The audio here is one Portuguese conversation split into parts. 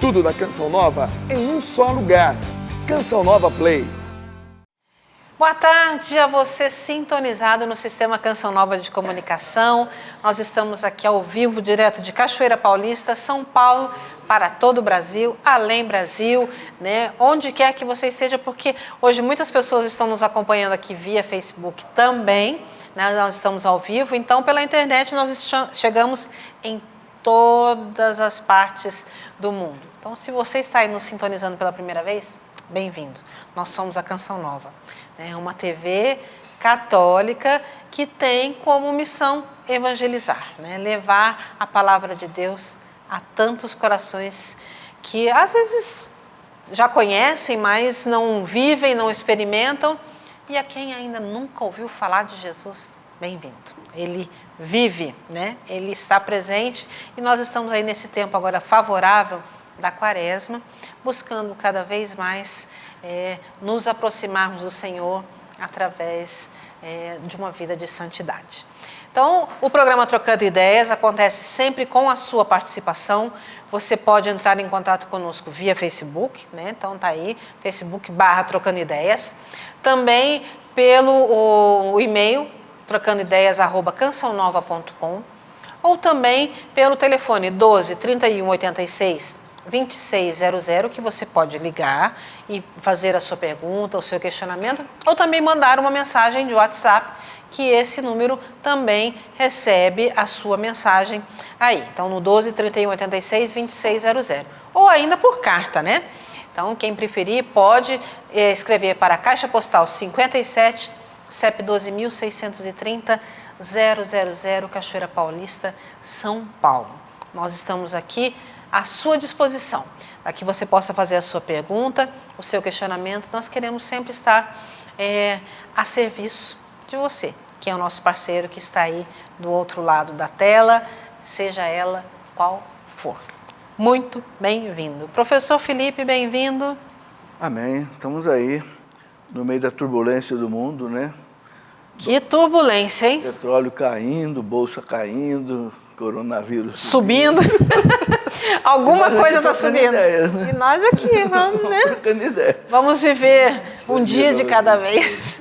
tudo da Canção Nova em um só lugar. Canção Nova Play. Boa tarde a você sintonizado no Sistema Canção Nova de Comunicação. Nós estamos aqui ao vivo, direto de Cachoeira Paulista, São Paulo, para todo o Brasil, além Brasil, né? Onde quer que você esteja, porque hoje muitas pessoas estão nos acompanhando aqui via Facebook também, né? Nós estamos ao vivo, então pela internet nós chegamos em todas as partes do mundo. Então, se você está aí nos sintonizando pela primeira vez, bem-vindo. Nós somos a Canção Nova, né? Uma TV católica que tem como missão evangelizar, né? Levar a palavra de Deus a tantos corações que às vezes já conhecem, mas não vivem, não experimentam. E a quem ainda nunca ouviu falar de Jesus, bem-vindo. Ele vive, né? Ele está presente e nós estamos aí nesse tempo agora favorável da Quaresma, buscando cada vez mais nos aproximarmos do Senhor através de uma vida de santidade. Então, o programa Trocando Ideias acontece sempre com a sua participação. Você pode entrar em contato conosco via Facebook, né? Então tá aí, Facebook/Trocando Ideias. Também pelo e-mail, trocandoideias@cançãonova.com, ou também pelo telefone 12 31 86 2600, que você pode ligar e fazer a sua pergunta, o seu questionamento, ou também mandar uma mensagem de WhatsApp, que esse número também recebe a sua mensagem aí. Então, no 12 31 86 2600. Ou ainda por carta, né? Então, quem preferir pode escrever para a Caixa Postal 57, CEP 12.630, 000, Cachoeira Paulista, São Paulo. Nós estamos aqui à sua disposição, para que você possa fazer a sua pergunta, o seu questionamento. Nós queremos sempre estar a serviço de você, que é o nosso parceiro que está aí do outro lado da tela, seja ela qual for. Muito bem-vindo. Professor Felipe, bem-vindo. Amém. Estamos aí no meio da turbulência do mundo, né? Que turbulência, hein? Petróleo caindo, bolsa caindo, coronavírus subindo. Alguma coisa está subindo. Ideias, né? E nós aqui vamos, né? Trocando ideia. Vamos viver um dia de cada vez.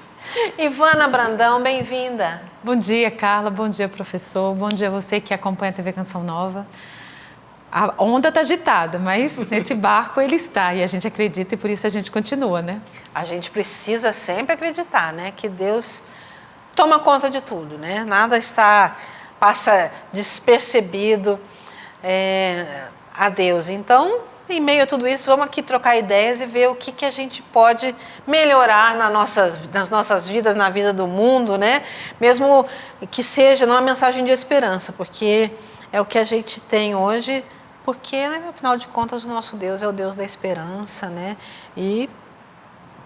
Ivana Brandão, bem-vinda. Bom dia, Carla. Bom dia, professor. Bom dia a você que acompanha a TV Canção Nova. A onda está agitada, mas nesse barco ele está e a gente acredita e por isso a gente continua, né? A gente precisa sempre acreditar, né? Que Deus toma conta de tudo, né? Nada passa despercebido a Deus. Então, em meio a tudo isso, vamos aqui trocar ideias e ver o que a gente pode melhorar nas nossas vidas, na vida do mundo, né? Mesmo que seja numa mensagem de esperança, porque é o que a gente tem hoje, porque, né, afinal de contas, o nosso Deus é o Deus da esperança, né? E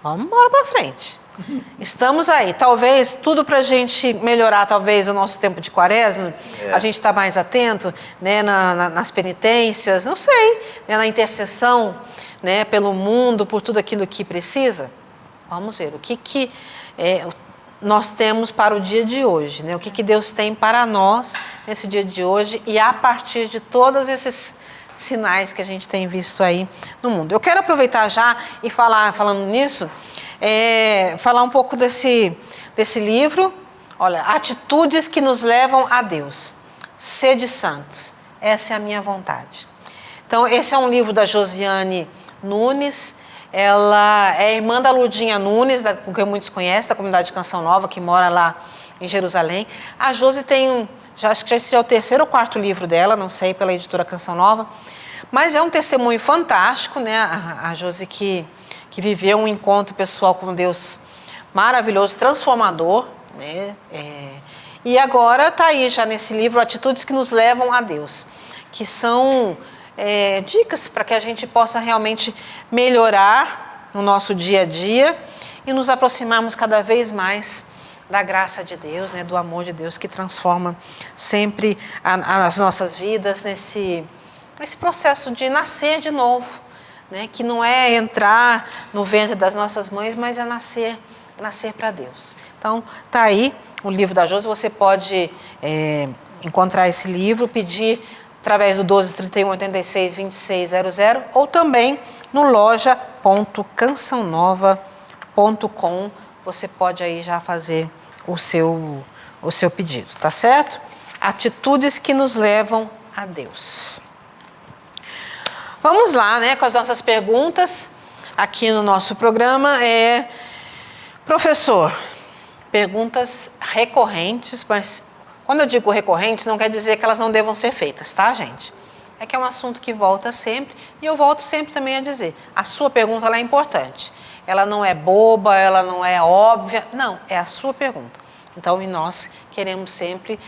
vamos embora para frente. Estamos aí. Talvez tudo para a gente melhorar, talvez, o nosso tempo de Quaresma, a gente está mais atento, né, nas penitências, não sei, né, na intercessão, né, pelo mundo, por tudo aquilo que precisa. Vamos ver o que nós temos para o dia de hoje, né? O que Deus tem para nós nesse dia de hoje e a partir de todos esses sinais que a gente tem visto aí no mundo. Eu quero aproveitar já e falando nisso, falar um pouco desse livro. Olha, Atitudes que nos levam a Deus. Sede santos. Essa é a minha vontade. Então, esse é um livro da Josiane Nunes. Ela é irmã da Lurdinha Nunes, com quem muitos conhecem, da comunidade de Canção Nova, que mora lá em Jerusalém. A Josi tem acho que esse é o 3º ou 4º livro dela, não sei, pela editora Canção Nova. Mas é um testemunho fantástico, né? A Josi que viveu um encontro pessoal com Deus maravilhoso, transformador, né? E agora está aí já nesse livro Atitudes que nos levam a Deus, que são dicas para que a gente possa realmente melhorar no nosso dia a dia e nos aproximarmos cada vez mais da graça de Deus, né, do amor de Deus que transforma sempre as nossas vidas nesse processo de nascer de novo, né, que não é entrar no ventre das nossas mães, mas é nascer para Deus. Então, tá aí o livro da Josi, você pode encontrar esse livro, pedir através do 12 31 86 26 00 ou também no loja.cançãonova.com. Você pode aí já fazer o seu pedido, tá certo? Atitudes que nos levam a Deus. Vamos lá, né, com as nossas perguntas aqui no nosso programa. Professor, perguntas recorrentes, mas quando eu digo recorrentes, não quer dizer que elas não devam ser feitas, tá, gente? É que é um assunto que volta sempre, e eu volto sempre também a dizer, a sua pergunta ela é importante. Ela não é boba, ela não é óbvia, não, é a sua pergunta. Então, e nós queremos sempre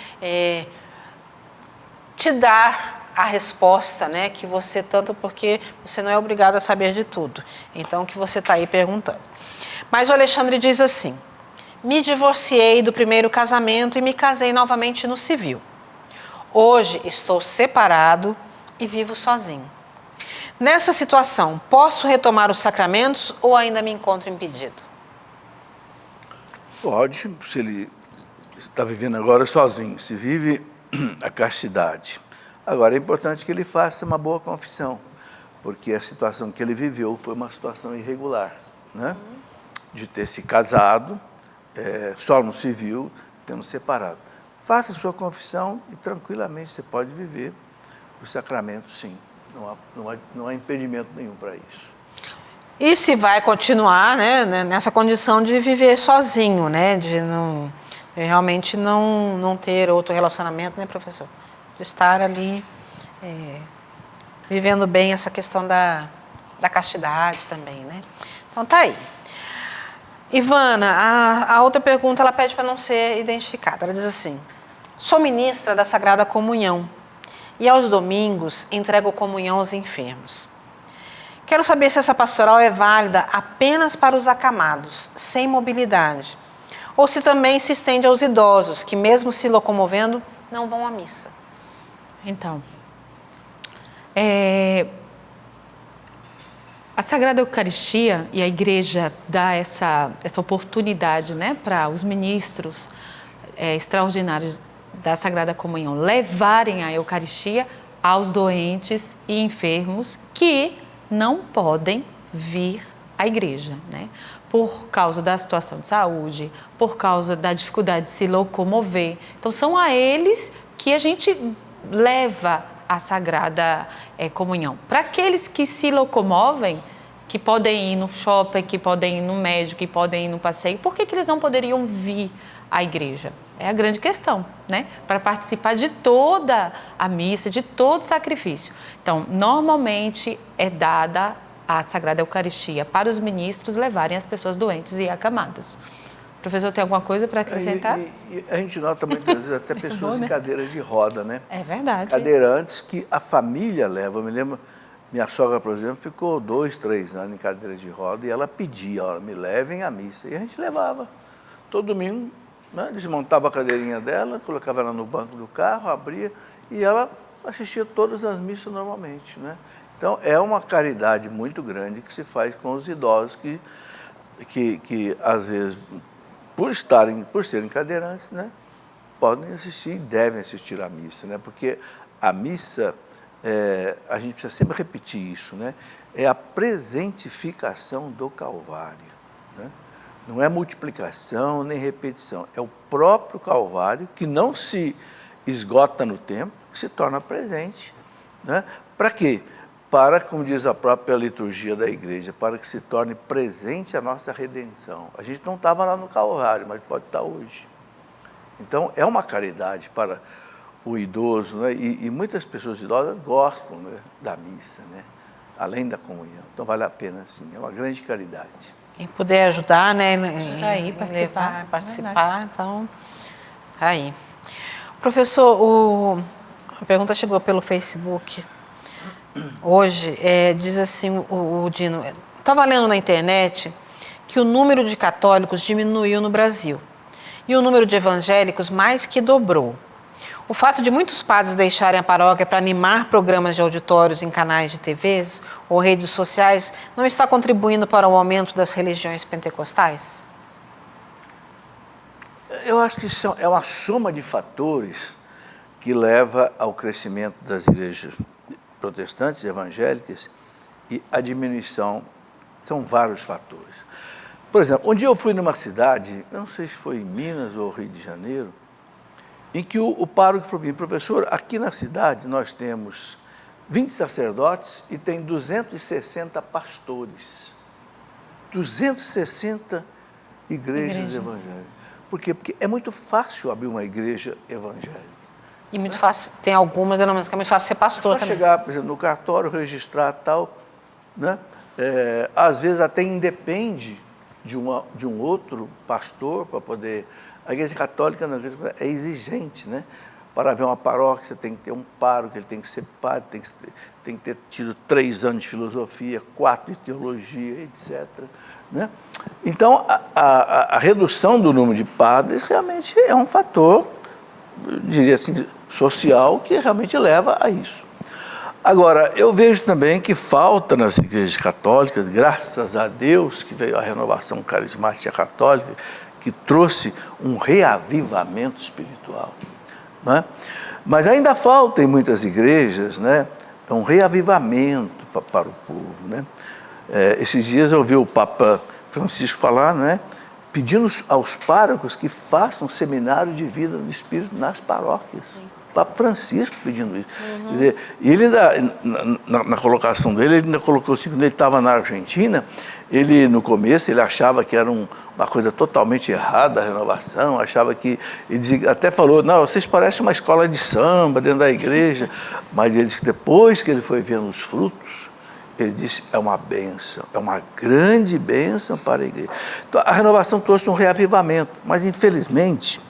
te dar a resposta, né, que você, tanto porque você não é obrigado a saber de tudo, então que você está aí perguntando. Mas o Alexandre diz assim: me divorciei do primeiro casamento e me casei novamente no civil. Hoje estou separado e vivo sozinho. Nessa situação, posso retomar os sacramentos ou ainda me encontro impedido? Pode, se ele está vivendo agora sozinho, se vive a castidade. Agora, é importante que ele faça uma boa confissão, porque a situação que ele viveu foi uma situação irregular, né? De ter se casado, só no civil, tendo separado. Faça a sua confissão e tranquilamente você pode viver o sacramento, sim. Não há impedimento nenhum para isso. E se vai continuar, né, nessa condição de viver sozinho, né, de realmente não ter outro relacionamento, né, professor? De estar ali vivendo bem essa questão da castidade também, né? Então tá aí. Ivana, a outra pergunta ela pede para não ser identificada. Ela diz assim: sou ministra da Sagrada Comunhão e aos domingos entrego comunhão aos enfermos. Quero saber se essa pastoral é válida apenas para os acamados, sem mobilidade, ou se também se estende aos idosos, que mesmo se locomovendo, não vão à missa. Então, a Sagrada Eucaristia e a Igreja dá essa oportunidade, né, para os ministros extraordinários da Sagrada Comunhão levarem a Eucaristia aos doentes e enfermos que não podem vir à igreja, né? Por causa da situação de saúde, por causa da dificuldade de se locomover. Então, são a eles que a gente leva a Sagrada Comunhão. Para aqueles que se locomovem, que podem ir no shopping, que podem ir no médico, que podem ir no passeio, por que eles não poderiam vir à igreja? É a grande questão, né? Para participar de toda a missa, de todo o sacrifício. Então, normalmente é dada a Sagrada Eucaristia para os ministros levarem as pessoas doentes e acamadas. Professor, tem alguma coisa para acrescentar? E a gente nota muitas vezes até pessoas em cadeiras de roda, né? É verdade. Cadeirantes que a família leva. Eu me lembro, minha sogra, por exemplo, ficou 2, 3 anos em cadeiras de roda e ela pedia, ó, me levem à missa. E a gente levava. Todo domingo, né, desmontava a cadeirinha dela, colocava ela no banco do carro, abria e ela assistia todas as missas normalmente, né? Então, é uma caridade muito grande que se faz com os idosos que às vezes, por serem cadeirantes, né, podem assistir e devem assistir à missa, né? Porque a missa, a gente precisa sempre repetir isso, né? É a presentificação do Calvário, né? Não é multiplicação nem repetição, é o próprio Calvário que não se esgota no tempo, que se torna presente, né? Para quê? Para, como diz a própria liturgia da igreja, para que se torne presente a nossa redenção. A gente não estava lá no Calvário, mas pode estar hoje. Então, é uma caridade para o idoso, né? E muitas pessoas idosas gostam, né, da missa, né? Além da comunhão. Então, vale a pena, sim, é uma grande caridade. Quem puder ajudar, né? Ajudar aí, participar, então, aí. Professor, a pergunta chegou pelo Facebook hoje, diz assim, o Dino, estava lendo na internet que o número de católicos diminuiu no Brasil e o número de evangélicos mais que dobrou. O fato de muitos padres deixarem a paróquia para animar programas de auditórios em canais de TVs ou redes sociais não está contribuindo para o aumento das religiões pentecostais? Eu acho que é uma soma de fatores que leva ao crescimento das igrejas protestantes, evangélicas, e a diminuição. São vários fatores. Por exemplo, um dia eu fui numa cidade, eu não sei se foi em Minas ou Rio de Janeiro, em que o pároco falou para mim: professor, aqui na cidade nós temos 20 sacerdotes e tem 260 pastores. 260 igrejas evangélicas. Por quê? Porque é muito fácil abrir uma igreja evangélica. E muito fácil, tem algumas denominações que é muito fácil ser pastor só também. chegar, por exemplo, no cartório, registrar tal, né? Às vezes até independe de um outro pastor para poder... A igreja católica não, é exigente, né? Para haver uma paróquia, você tem que ter um pároco, ele tem que ser padre, tem que ter tido 3 anos de filosofia, 4 de teologia, etc. Né? Então, a redução do número de padres realmente é um fator, eu diria assim, social, que realmente leva a isso. Agora, eu vejo também que falta nas igrejas católicas, graças a Deus, que veio a renovação carismática católica, que trouxe um reavivamento espiritual. Né? Mas ainda falta em muitas igrejas, né, um reavivamento para o povo. Né? Esses dias eu ouvi o Papa Francisco falar, né, pedindo aos párocos que façam seminário de vida do Espírito nas paróquias. Sim. O Papa Francisco pedindo isso. Quer dizer, e ele ainda, na colocação dele, ele ainda colocou assim, quando ele estava na Argentina, ele, no começo, ele achava que era uma coisa totalmente errada a renovação, achava que, ele dizia, até falou, não, vocês parecem uma escola de samba dentro da igreja, mas ele disse que depois que ele foi vendo os frutos, ele disse, é uma bênção, é uma grande bênção para a igreja. Então, a renovação trouxe um reavivamento, mas infelizmente,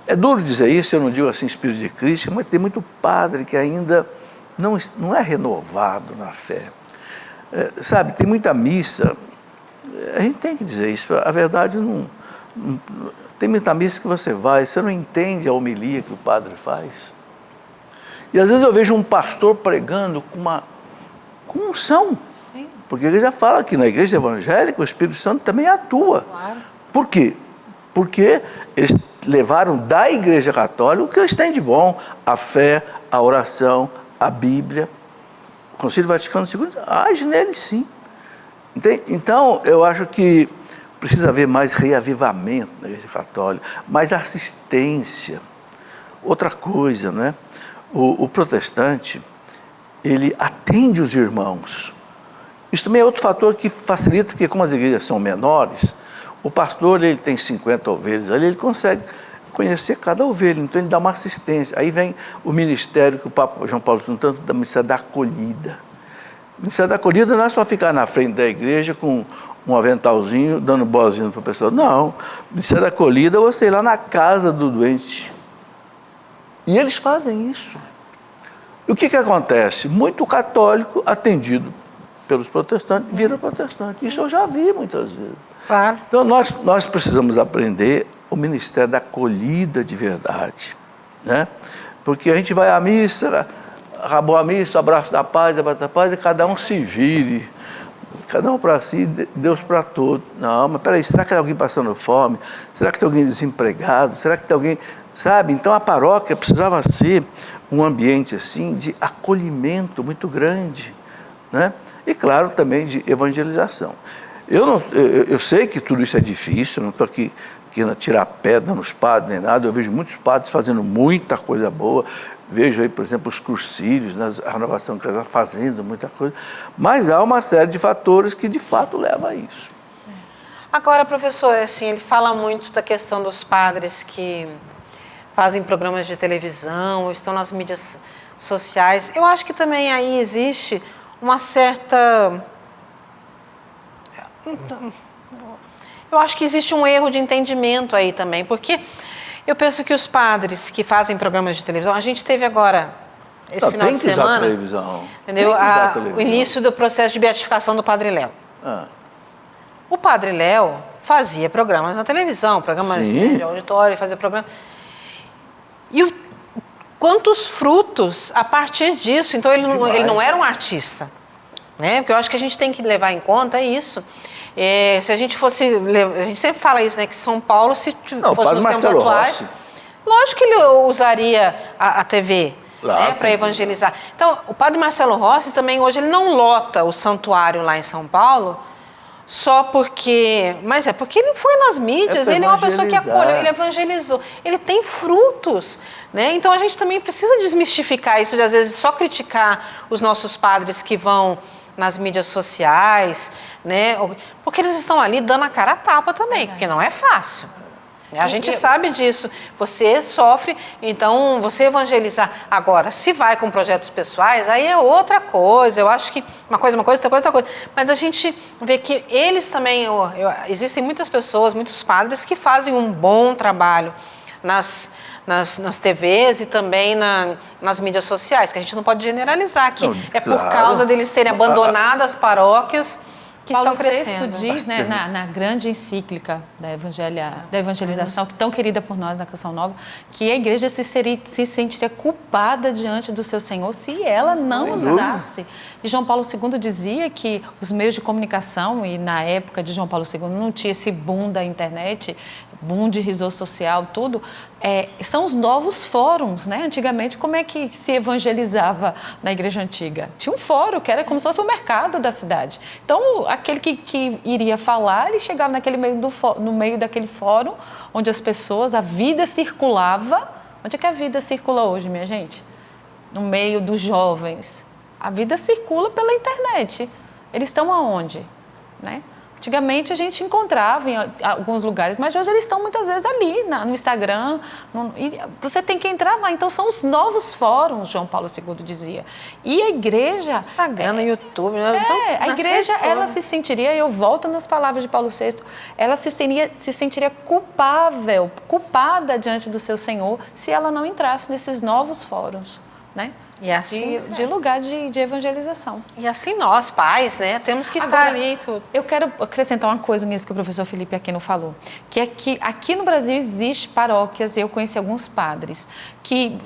é duro dizer isso, eu não digo assim espírito de crítica, mas tem muito padre que ainda não é renovado na fé. Sabe, tem muita missa, a gente tem que dizer isso, a verdade não tem muita missa que você não entende a homilia que o padre faz. E às vezes eu vejo um pastor pregando com unção, porque ele já fala que na igreja evangélica o Espírito Santo também atua. Claro. Por quê? Porque eles levaram da igreja católica o que eles têm de bom, a fé, a oração, a Bíblia. O Concílio Vaticano II age neles, sim. Então, eu acho que precisa haver mais reavivamento na igreja católica, mais assistência. Outra coisa, né? O protestante, ele atende os irmãos. Isso também é outro fator que facilita, porque como as igrejas são menores, o pastor, ele tem 50 ovelhas ali, ele consegue conhecer cada ovelha, então ele dá uma assistência. Aí vem o ministério que o Papa João Paulo II tanto, o ministério da acolhida. O ministério da acolhida não é só ficar na frente da igreja com um aventalzinho, dando boazinha para a pessoa. Não, o ministério da acolhida é você ir lá na casa do doente. E eles fazem isso. E o que acontece? Muito católico atendido pelos protestantes vira protestante. Isso eu já vi muitas vezes. Claro. Então nós precisamos aprender o ministério da acolhida de verdade, né? Porque a gente vai à missa, acabou a missa, abraço da paz, e cada um se vire, cada um para si, Deus para todos. Não, mas peraí, será que tem alguém passando fome? Será que tem alguém desempregado? Será que tem alguém, sabe? Então a paróquia precisava ser um ambiente assim de acolhimento muito grande, né? E claro, também de evangelização. Eu sei que tudo isso é difícil, eu não estou aqui querendo tirar pedra nos padres nem nada, eu vejo muitos padres fazendo muita coisa boa, vejo aí, por exemplo, os cursílios, né, a renovação cristã fazendo muita coisa, mas há uma série de fatores que de fato levam a isso. Agora, professor, assim, ele fala muito da questão dos padres que fazem programas de televisão, estão nas mídias sociais. Eu acho que também aí existe uma certa... Eu acho que existe um erro de entendimento aí também, porque eu penso que os padres que fazem programas de televisão, a gente teve agora, esse final de semana, televisão. Entendeu? O início do processo de beatificação do Padre Léo. O Padre Léo fazia programas na televisão, programas de auditório, fazia programas. E quantos frutos a partir disso? Então ele não era um artista, né? Porque eu acho que a gente tem que levar em conta isso. Se a gente fosse, a gente sempre fala isso, né? Que São Paulo, se fosse nos tempos atuais, Lógico que ele usaria a TV, Claro, para evangelizar. Então, o padre Marcelo Rossi também hoje ele não lota o santuário lá em São Paulo só porque... Mas é porque ele foi nas mídias, pra ele é uma pessoa que evangelizar. acolheu, ele evangelizou, ele tem frutos, né? Então, a gente também precisa desmistificar isso de, às vezes, só criticar os nossos padres que vão nas mídias sociais, né? Porque eles estão ali dando a cara a tapa também, porque não é fácil. A gente sabe disso. Você sofre, então você evangelizar. Agora, se vai com projetos pessoais, aí é outra coisa. Eu acho que uma coisa, outra coisa. Mas a gente vê que eles também... existem muitas pessoas, muitos padres que fazem um bom trabalho nas TVs e também nas mídias sociais, que a gente não pode generalizar, que é por causa deles terem abandonado as paróquias que Paulo estão crescendo. VI diz, né, na grande encíclica da evangelização, que tão querida por nós na Canção Nova, que a igreja se sentiria culpada diante do seu Senhor se ela não usasse. E João Paulo II dizia que os meios de comunicação, e na época de João Paulo II não tinha esse boom da internet, boom de rede social, tudo, são os novos fóruns, né? Antigamente, como é que se evangelizava na igreja antiga? Tinha um fórum, que era como se fosse o mercado da cidade. Então, aquele que iria falar, ele chegava no meio daquele fórum, onde as pessoas, a vida circulava. Onde é que a vida circula hoje, minha gente? No meio dos jovens. A vida circula pela internet. Eles estão aonde? Né? Antigamente a gente encontrava em alguns lugares, mas hoje eles estão muitas vezes ali no Instagram. E você tem que entrar lá. Então são os novos fóruns, João Paulo II dizia. E a igreja... Instagram, YouTube... a igreja, ela se sentiria, eu volto nas palavras de Paulo VI, ela se sentiria culpada diante do seu Senhor se ela não entrasse nesses novos fóruns, né? E assim, de lugar de evangelização. E assim nós, pais, né, temos que estar ali e tudo. Eu quero acrescentar uma coisa nisso que o professor Felipe Aquino falou, que é que aqui no Brasil existe paróquias, eu conheci alguns padres que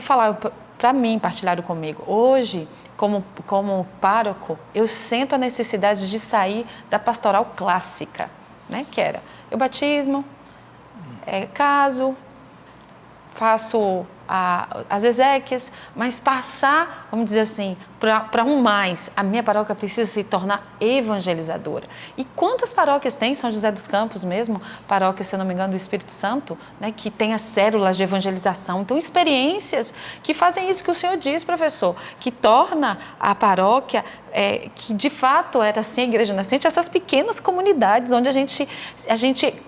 falaram para mim, partilharam comigo, hoje, como pároco, eu sinto a necessidade de sair da pastoral clássica, né, que era, eu batismo, caso, faço as exéquias, mas passar, vamos dizer assim, para um mais, a minha paróquia precisa se tornar evangelizadora. E quantas paróquias tem? São José dos Campos mesmo, paróquia, se eu não me engano, do Espírito Santo, né, que tem as células de evangelização. Então, experiências que fazem isso que o senhor diz, professor, que torna a paróquia, que de fato era assim a igreja nascente, essas pequenas comunidades onde a gente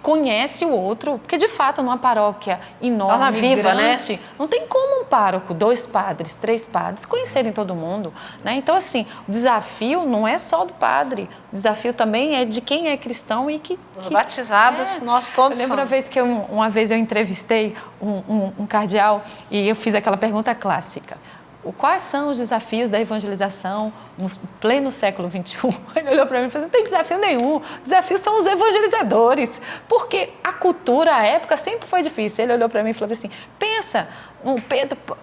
conhece o outro, porque de fato numa paróquia enorme, viva, grande, né? Não tem como um pároco, 2 padres, 3 padres conhecerem todo mundo, né? Então, assim, o desafio não é só do padre, o desafio também é de quem é cristão e que... Os batizados, nós todos Eu lembro somos. uma vez que uma vez eu entrevistei um cardeal e eu fiz aquela pergunta clássica. Quais são os desafios da evangelização no pleno século XXI? Ele olhou para mim e falou assim, não tem desafio nenhum, o desafio são os evangelizadores, porque a cultura, a época sempre foi difícil. Ele olhou para mim e falou assim, pensa,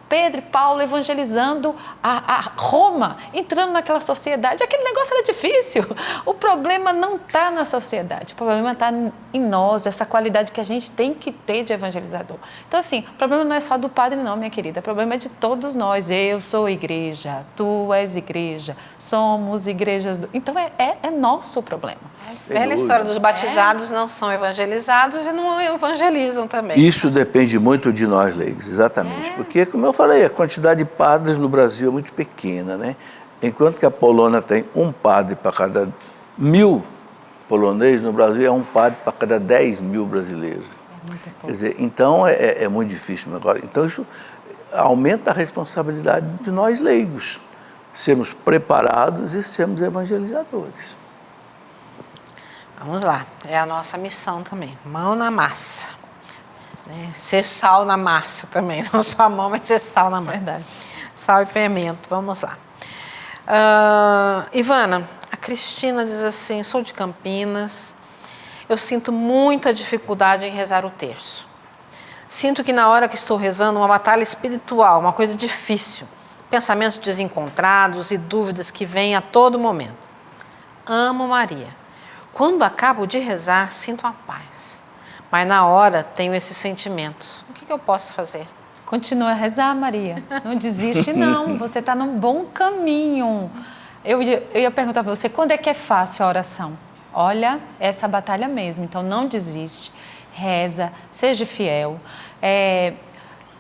Pedro e Paulo evangelizando a Roma, entrando naquela sociedade, aquele negócio era difícil. O problema não está na sociedade, o problema está em nós, essa qualidade que a gente tem que ter de evangelizador. Então, assim, o problema não é só do padre não, minha querida, o problema é de todos nós. Eu sou igreja, tu és igreja, somos igrejas... Então, é nosso problema. Velha história dos batizados não são evangelizados e não evangelizam também. Isso depende muito de nós leigos, exatamente. Porque, como eu falei, a quantidade de padres no Brasil é muito pequena, né? Enquanto que a Polônia tem um padre para cada 1000 poloneses, no Brasil é um padre para cada 10.000 brasileiros. Quer dizer, então é muito difícil. Agora, então isso aumenta a responsabilidade de nós leigos, sermos preparados e sermos evangelizadores. Vamos lá, é a nossa missão também, mão na massa, né? Ser sal na massa também, não só a mão, mas ser sal na massa. Verdade. Sal e fermento, vamos lá. Ivana, a Cristina diz assim, sou de Campinas, eu sinto muita dificuldade em rezar o terço. Sinto que na hora que estou rezando, uma batalha espiritual, uma coisa difícil, pensamentos desencontrados e dúvidas que vêm a todo momento. Amo Maria. Quando acabo de rezar, sinto a paz. mas na hora tenho esses sentimentos. O que eu posso fazer? Continua a rezar, Maria. Não desiste, não. Você está num bom caminho. Eu ia perguntar para você, quando é que é fácil a oração? Olha, essa batalha mesmo. Então, não desiste. Reza, seja fiel.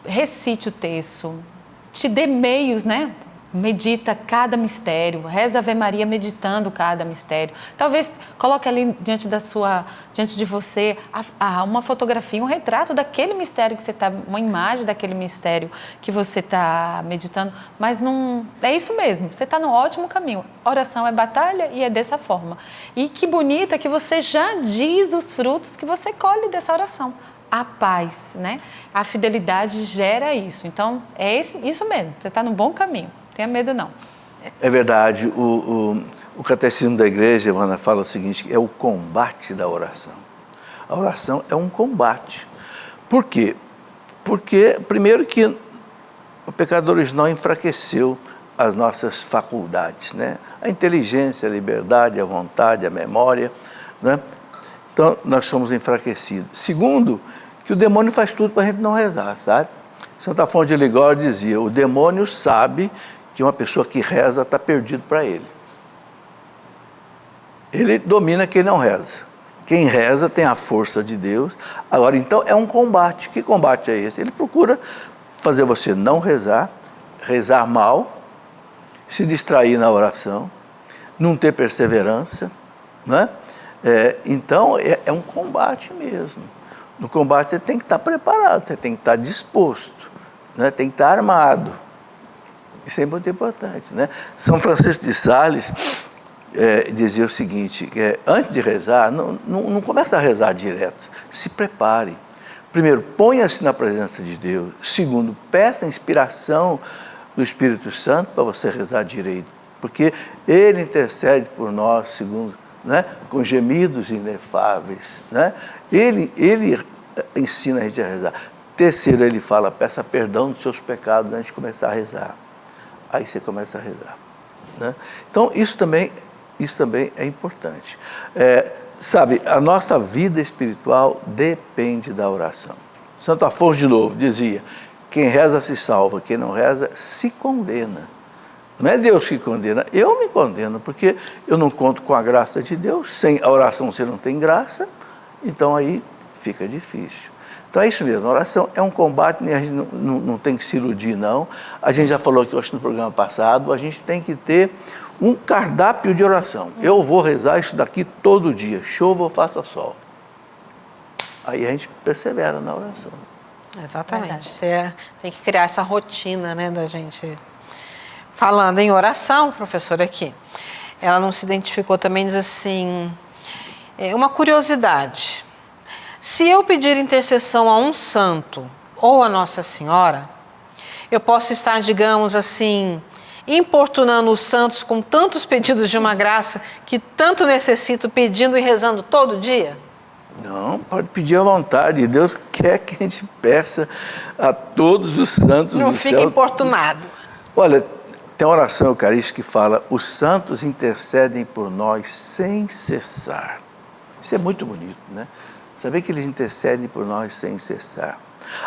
Recite o texto. Te dê meios, né? Medita cada mistério, reza Ave Maria meditando cada mistério. Talvez coloque ali diante de você uma fotografia, um retrato daquele mistério que você está, uma imagem daquele mistério que você está meditando. Mas não é isso mesmo, você está no ótimo caminho. Oração é batalha e é dessa forma. E que bonito é que você já diz os frutos que você colhe dessa oração. A paz, né? A fidelidade gera isso. Então, é isso mesmo, você está no bom caminho. Tenha medo, não. É verdade. O catecismo da igreja, Ivana, fala o seguinte, é o combate da oração. A oração é um combate. Por quê? Porque, primeiro, que o pecado original enfraqueceu as nossas faculdades, né? A inteligência, a liberdade, a vontade, a memória, né? Então, nós somos enfraquecidos. Segundo, que o demônio faz tudo para a gente não rezar, sabe? Santo Afonso de Ligório dizia, o demônio sabe que uma pessoa que reza está perdido para ele. Ele domina quem não reza. Quem reza tem a força de Deus. Agora, então, é um combate. Que combate é esse? Ele procura fazer você não rezar, rezar mal, se distrair na oração, não ter perseverança, né? Então, é um combate mesmo. No combate você tem que estar preparado, você tem que estar disposto, né? Tem que estar armado. Isso é muito importante, né? São Francisco de Sales dizia o seguinte, antes de rezar, não começa a rezar direto, se prepare. Primeiro, ponha-se na presença de Deus. Segundo, peça a inspiração do Espírito Santo para você rezar direito, porque Ele intercede por nós, segundo, né, com gemidos inefáveis, né? Ele ensina a gente a rezar. Terceiro, ele fala, peça perdão dos seus pecados antes de começar a rezar. Aí você começa a rezar, né? Então, isso também é importante. Sabe, a nossa vida espiritual depende da oração. Santo Afonso, de novo, dizia, quem reza se salva, quem não reza se condena. Não é Deus que condena, eu me condeno, porque eu não conto com a graça de Deus, sem a oração você não tem graça, então aí fica difícil. Então é isso mesmo, a oração é um combate, a gente não tem que se iludir, não. A gente já falou aqui, hoje no programa passado, a gente tem que ter um cardápio de oração. Eu vou rezar isso daqui todo dia, chova ou faça sol. Aí a gente persevera na oração. Exatamente. Tem que criar essa rotina, né, da gente. Falando em oração, professora, aqui, ela não se identificou também, diz assim, uma curiosidade. Se eu pedir intercessão a um santo ou a Nossa Senhora, eu posso estar, digamos assim, importunando os santos com tantos pedidos de uma graça que tanto necessito, pedindo e rezando todo dia? Não, pode pedir à vontade. Deus quer que a gente peça a todos os santos do céu. Não fica importunado. Olha, tem uma oração eucarística que fala, os santos intercedem por nós sem cessar. Isso é muito bonito, né? Saber que eles intercedem por nós sem cessar.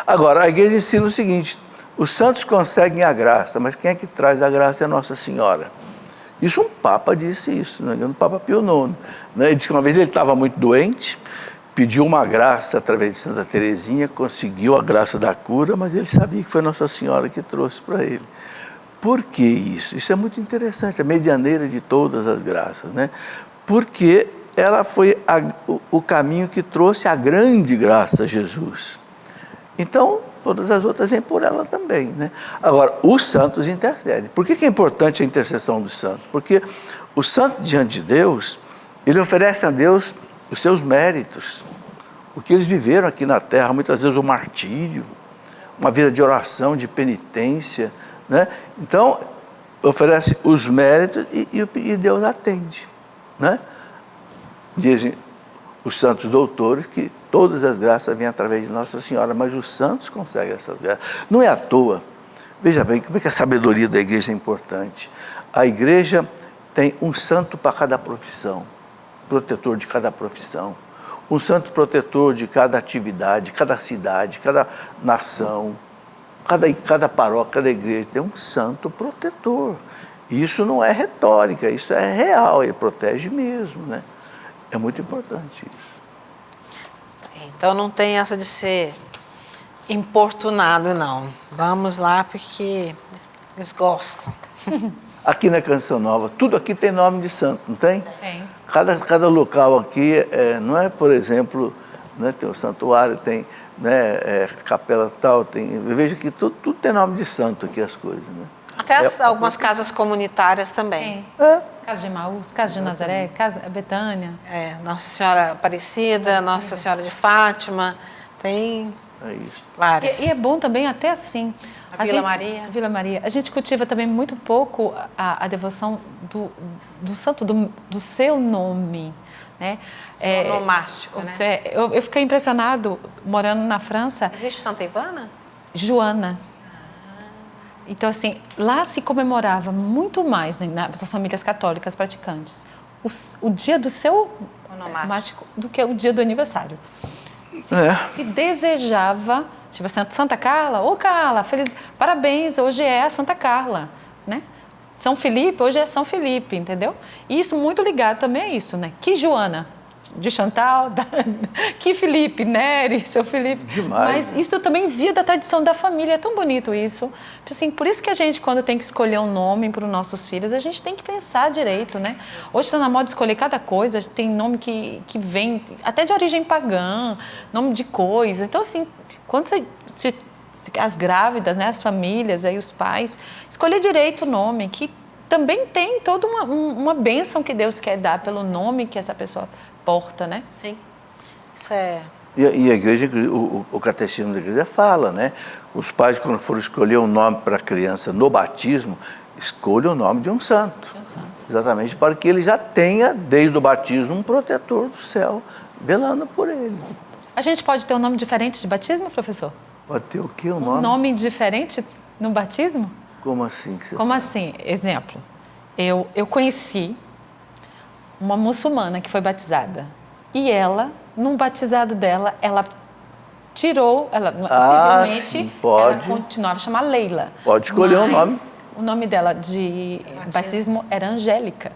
Agora, a igreja ensina o seguinte, os santos conseguem a graça, mas quem é que traz a graça é a Nossa Senhora. Isso um Papa disse isso, né? O Papa Pio IX. Né? Ele disse que uma vez ele estava muito doente, pediu uma graça através de Santa Teresinha, conseguiu a graça da cura, mas ele sabia que foi Nossa Senhora que trouxe para ele. Por que isso? Isso é muito interessante, a medianeira de todas as graças, né? Porque ela foi o caminho que trouxe a grande graça a Jesus. Então, todas as outras vêm por ela também, né? Agora, os santos intercedem. Por que é importante a intercessão dos santos? Porque o santo diante de Deus, ele oferece a Deus os seus méritos, o que eles viveram aqui na terra, muitas vezes o martírio, uma vida de oração, de penitência, né? Então, oferece os méritos e Deus atende, né? Dizem os santos doutores que todas as graças vêm através de Nossa Senhora, mas os santos conseguem essas graças. Não é à toa. Veja bem, como é que a sabedoria da igreja é importante. A igreja tem um santo para cada profissão, protetor de cada profissão. um santo protetor de cada atividade, cada cidade, cada nação, cada paróquia, cada igreja tem um santo protetor. Isso não é retórica, isso é real, ele protege mesmo, né? É muito importante isso. Então não tem essa de ser importunado, não. Vamos lá porque eles gostam. Aqui na Canção Nova, tudo aqui tem nome de santo, não tem? Tem. Cada local aqui, não é, por exemplo, né, tem o santuário, tem, né, capela tal, tem, veja que tudo tem nome de santo aqui, as coisas, né? Até algumas casas comunitárias também. Tem. Casa de Emaús, Casa de Nazaré, Casa Betânia. Nossa Senhora Aparecida, Nossa Senhora de Fátima, tem É isso. várias. E é bom também até assim. A Vila Maria. Vila Maria. A gente cultiva também muito pouco a devoção do santo, do seu nome, né? Onomástico, né? Eu fiquei impressionado, morando na França, Existe Santa Ivana? Joana. Então, assim, lá se comemorava muito mais, né, nas famílias católicas praticantes, o dia do seu onomástico do que o dia do aniversário. Se desejava, tipo assim, Santa Carla, ô Carla, feliz, parabéns, hoje é a Santa Carla, né? São Felipe, hoje é São Felipe, entendeu? E isso muito ligado também a isso, né? Que Joana, de Chantal, que Felipe, Nery, seu Felipe. Demais, mas né? isso também via da tradição da família, é tão bonito isso. Assim, por isso que a gente, quando tem que escolher um nome para os nossos filhos, a gente tem que pensar direito, né? Hoje está na moda escolher cada coisa, tem nome que vem até de origem pagã, nome de coisa. Então, assim, quando as grávidas, né, as famílias, aí os pais, escolher direito o nome, que também tem toda uma bênção que Deus quer dar pelo nome que essa pessoa porta, né? Sim. Isso é... E a igreja, o catecismo da igreja fala, né? Os pais, quando forem escolher um nome para a criança no batismo, escolham o nome de um santo. Exatamente, para que ele já tenha, desde o batismo, um protetor do céu, velando por ele. A gente pode ter um nome diferente de batismo, professor? Pode ter o quê? Um nome diferente no batismo? Como assim? Como assim? Exemplo, eu conheci uma muçulmana que foi batizada e ela, num batizado dela, ela tirou, possivelmente, sim, pode. ela continuava a chamar Leila. Pode escolher um nome. O nome dela de batismo era Angélica.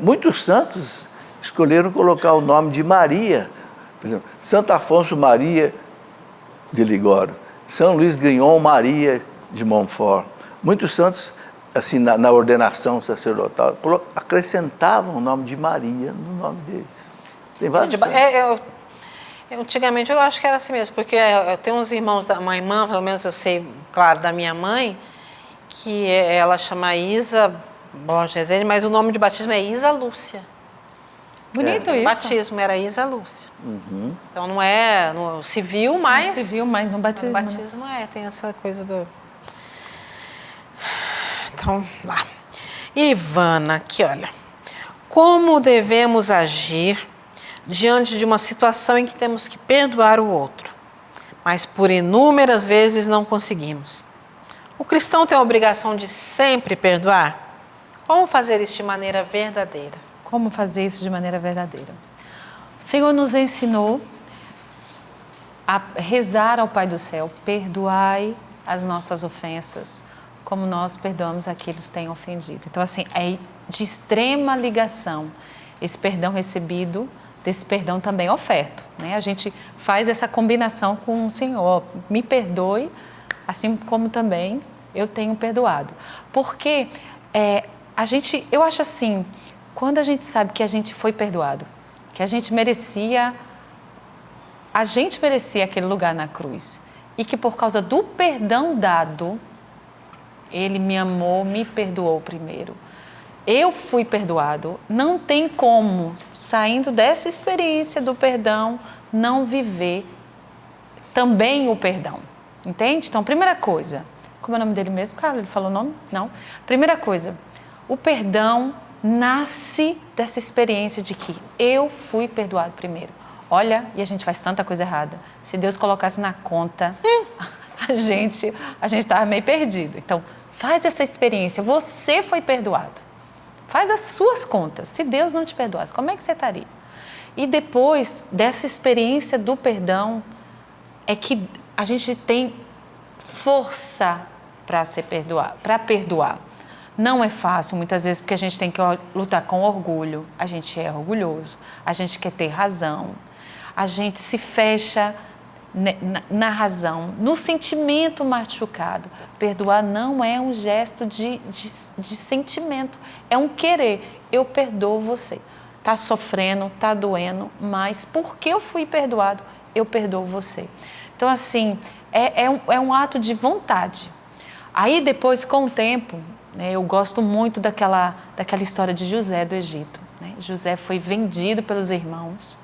Muitos santos escolheram colocar o nome de Maria. Por exemplo, Santo Afonso Maria de Ligório, São Luís Grignon Maria de Montfort. Muitos santos, assim, na ordenação sacerdotal, acrescentavam o nome de Maria no nome deles. Tem vários santos. Antigamente eu acho que era assim mesmo, porque eu tenho uns irmãos, uma irmã, pelo menos eu sei, claro, da minha mãe, que ela chama Isa Borges, mas o nome de batismo é Isa Lúcia. Bonito isso. O batismo era Isa Lúcia. Uhum. Então não é no civil, mas... No civil, mas no batismo. No batismo tem essa coisa do... Então, lá. Ivana, aqui, olha. Como devemos agir diante de uma situação em que temos que perdoar o outro, mas por inúmeras vezes não conseguimos? O cristão tem a obrigação de sempre perdoar? Como fazer isso de maneira verdadeira? Como fazer isso de maneira verdadeira? O Senhor nos ensinou a rezar ao Pai do Céu: perdoai as nossas ofensas, como nós perdoamos aqueles que têm ofendido. Então, assim, é de extrema ligação esse perdão recebido, desse perdão também oferto, né? A gente faz essa combinação com o Senhor: me perdoe, assim como também eu tenho perdoado. Porque eu acho assim, quando a gente sabe que a gente foi perdoado, que a gente merecia aquele lugar na cruz, e que por causa do perdão dado, Ele me amou, me perdoou primeiro. Eu fui perdoado. Não tem como, saindo dessa experiência do perdão, não viver também o perdão. Entende? Então, primeira coisa, como é o nome dele mesmo? Carla, ele falou o nome? Não. Primeira coisa, o perdão nasce dessa experiência de que eu fui perdoado primeiro. Olha, e a gente faz tanta coisa errada. Se Deus colocasse na conta, a gente estava meio perdido. Então, faz essa experiência. Você foi perdoado. Faz as suas contas. Se Deus não te perdoasse, como é que você estaria? E depois dessa experiência do perdão, é que a gente tem força para perdoar. Não é fácil, muitas vezes, porque a gente tem que lutar com orgulho. A gente é orgulhoso, a gente quer ter razão, a gente se fecha na razão, no sentimento machucado. Perdoar não é um gesto de sentimento, é um querer. Eu perdoo você. Está sofrendo, está doendo, mas porque eu fui perdoado, eu perdoo você. Então, assim, é um ato de vontade. Aí, depois, com o tempo, né, eu gosto muito daquela história de José do Egito. Né? José foi vendido pelos irmãos.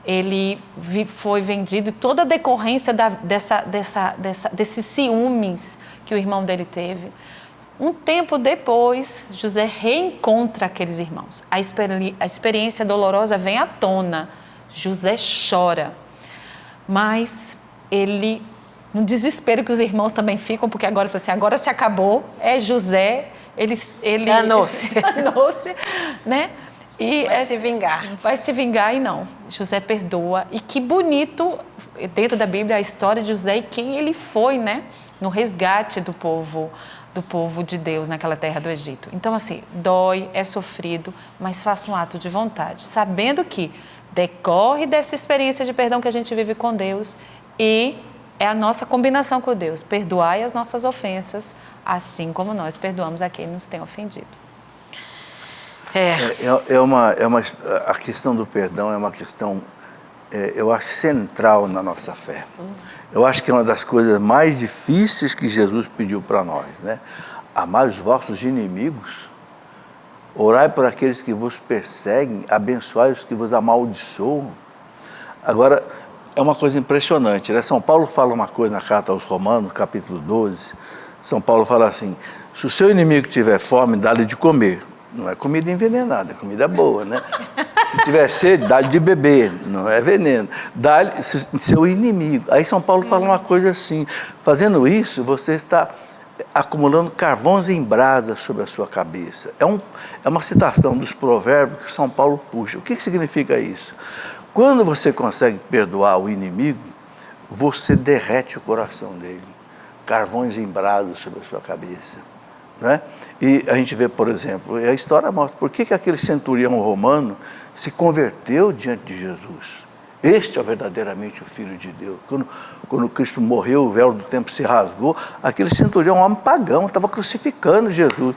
Ele foi vendido e toda a decorrência desses ciúmes que o irmão dele teve. Um tempo depois, José reencontra aqueles irmãos. A experiência dolorosa vem à tona. José chora. Mas ele, no desespero que os irmãos também ficam, porque agora ele fala assim, agora se acabou, é José, ele danou-se, né? E vai se vingar. Vai se vingar e não. José perdoa. E que bonito, dentro da Bíblia, a história de José e quem ele foi, né? No resgate do povo de Deus naquela terra do Egito. Então, assim, dói, é sofrido, mas faça um ato de vontade, sabendo que decorre dessa experiência de perdão que a gente vive com Deus e é a nossa combinação com Deus. Perdoai as nossas ofensas, assim como nós perdoamos a quem nos tem ofendido. A questão do perdão é uma questão, eu acho, central na nossa fé. Eu acho que é uma das coisas mais difíceis que Jesus pediu para nós, né? Amai os vossos inimigos, orai por aqueles que vos perseguem, abençoai os que vos amaldiçoam. Agora, é uma coisa impressionante, né? São Paulo fala uma coisa na carta aos Romanos, capítulo 12. São Paulo fala assim, se o seu inimigo tiver fome, dá-lhe de comer. Não é comida envenenada, é comida boa, né? Se tiver sede, dá-lhe de beber, não é veneno. Dá-lhe seu inimigo. Aí São Paulo fala uma coisa assim, fazendo isso, você está acumulando carvões em brasa sobre a sua cabeça. É uma citação dos provérbios que São Paulo puxa. O que significa isso? Quando você consegue perdoar o inimigo, você derrete o coração dele. Carvões em brasa sobre a sua cabeça. Né? E a gente vê, por exemplo, a história mostra por que aquele centurião romano se converteu diante de Jesus. Este é verdadeiramente o Filho de Deus. Quando Cristo morreu, o véu do templo se rasgou, aquele centurião, um homem pagão, estava crucificando Jesus.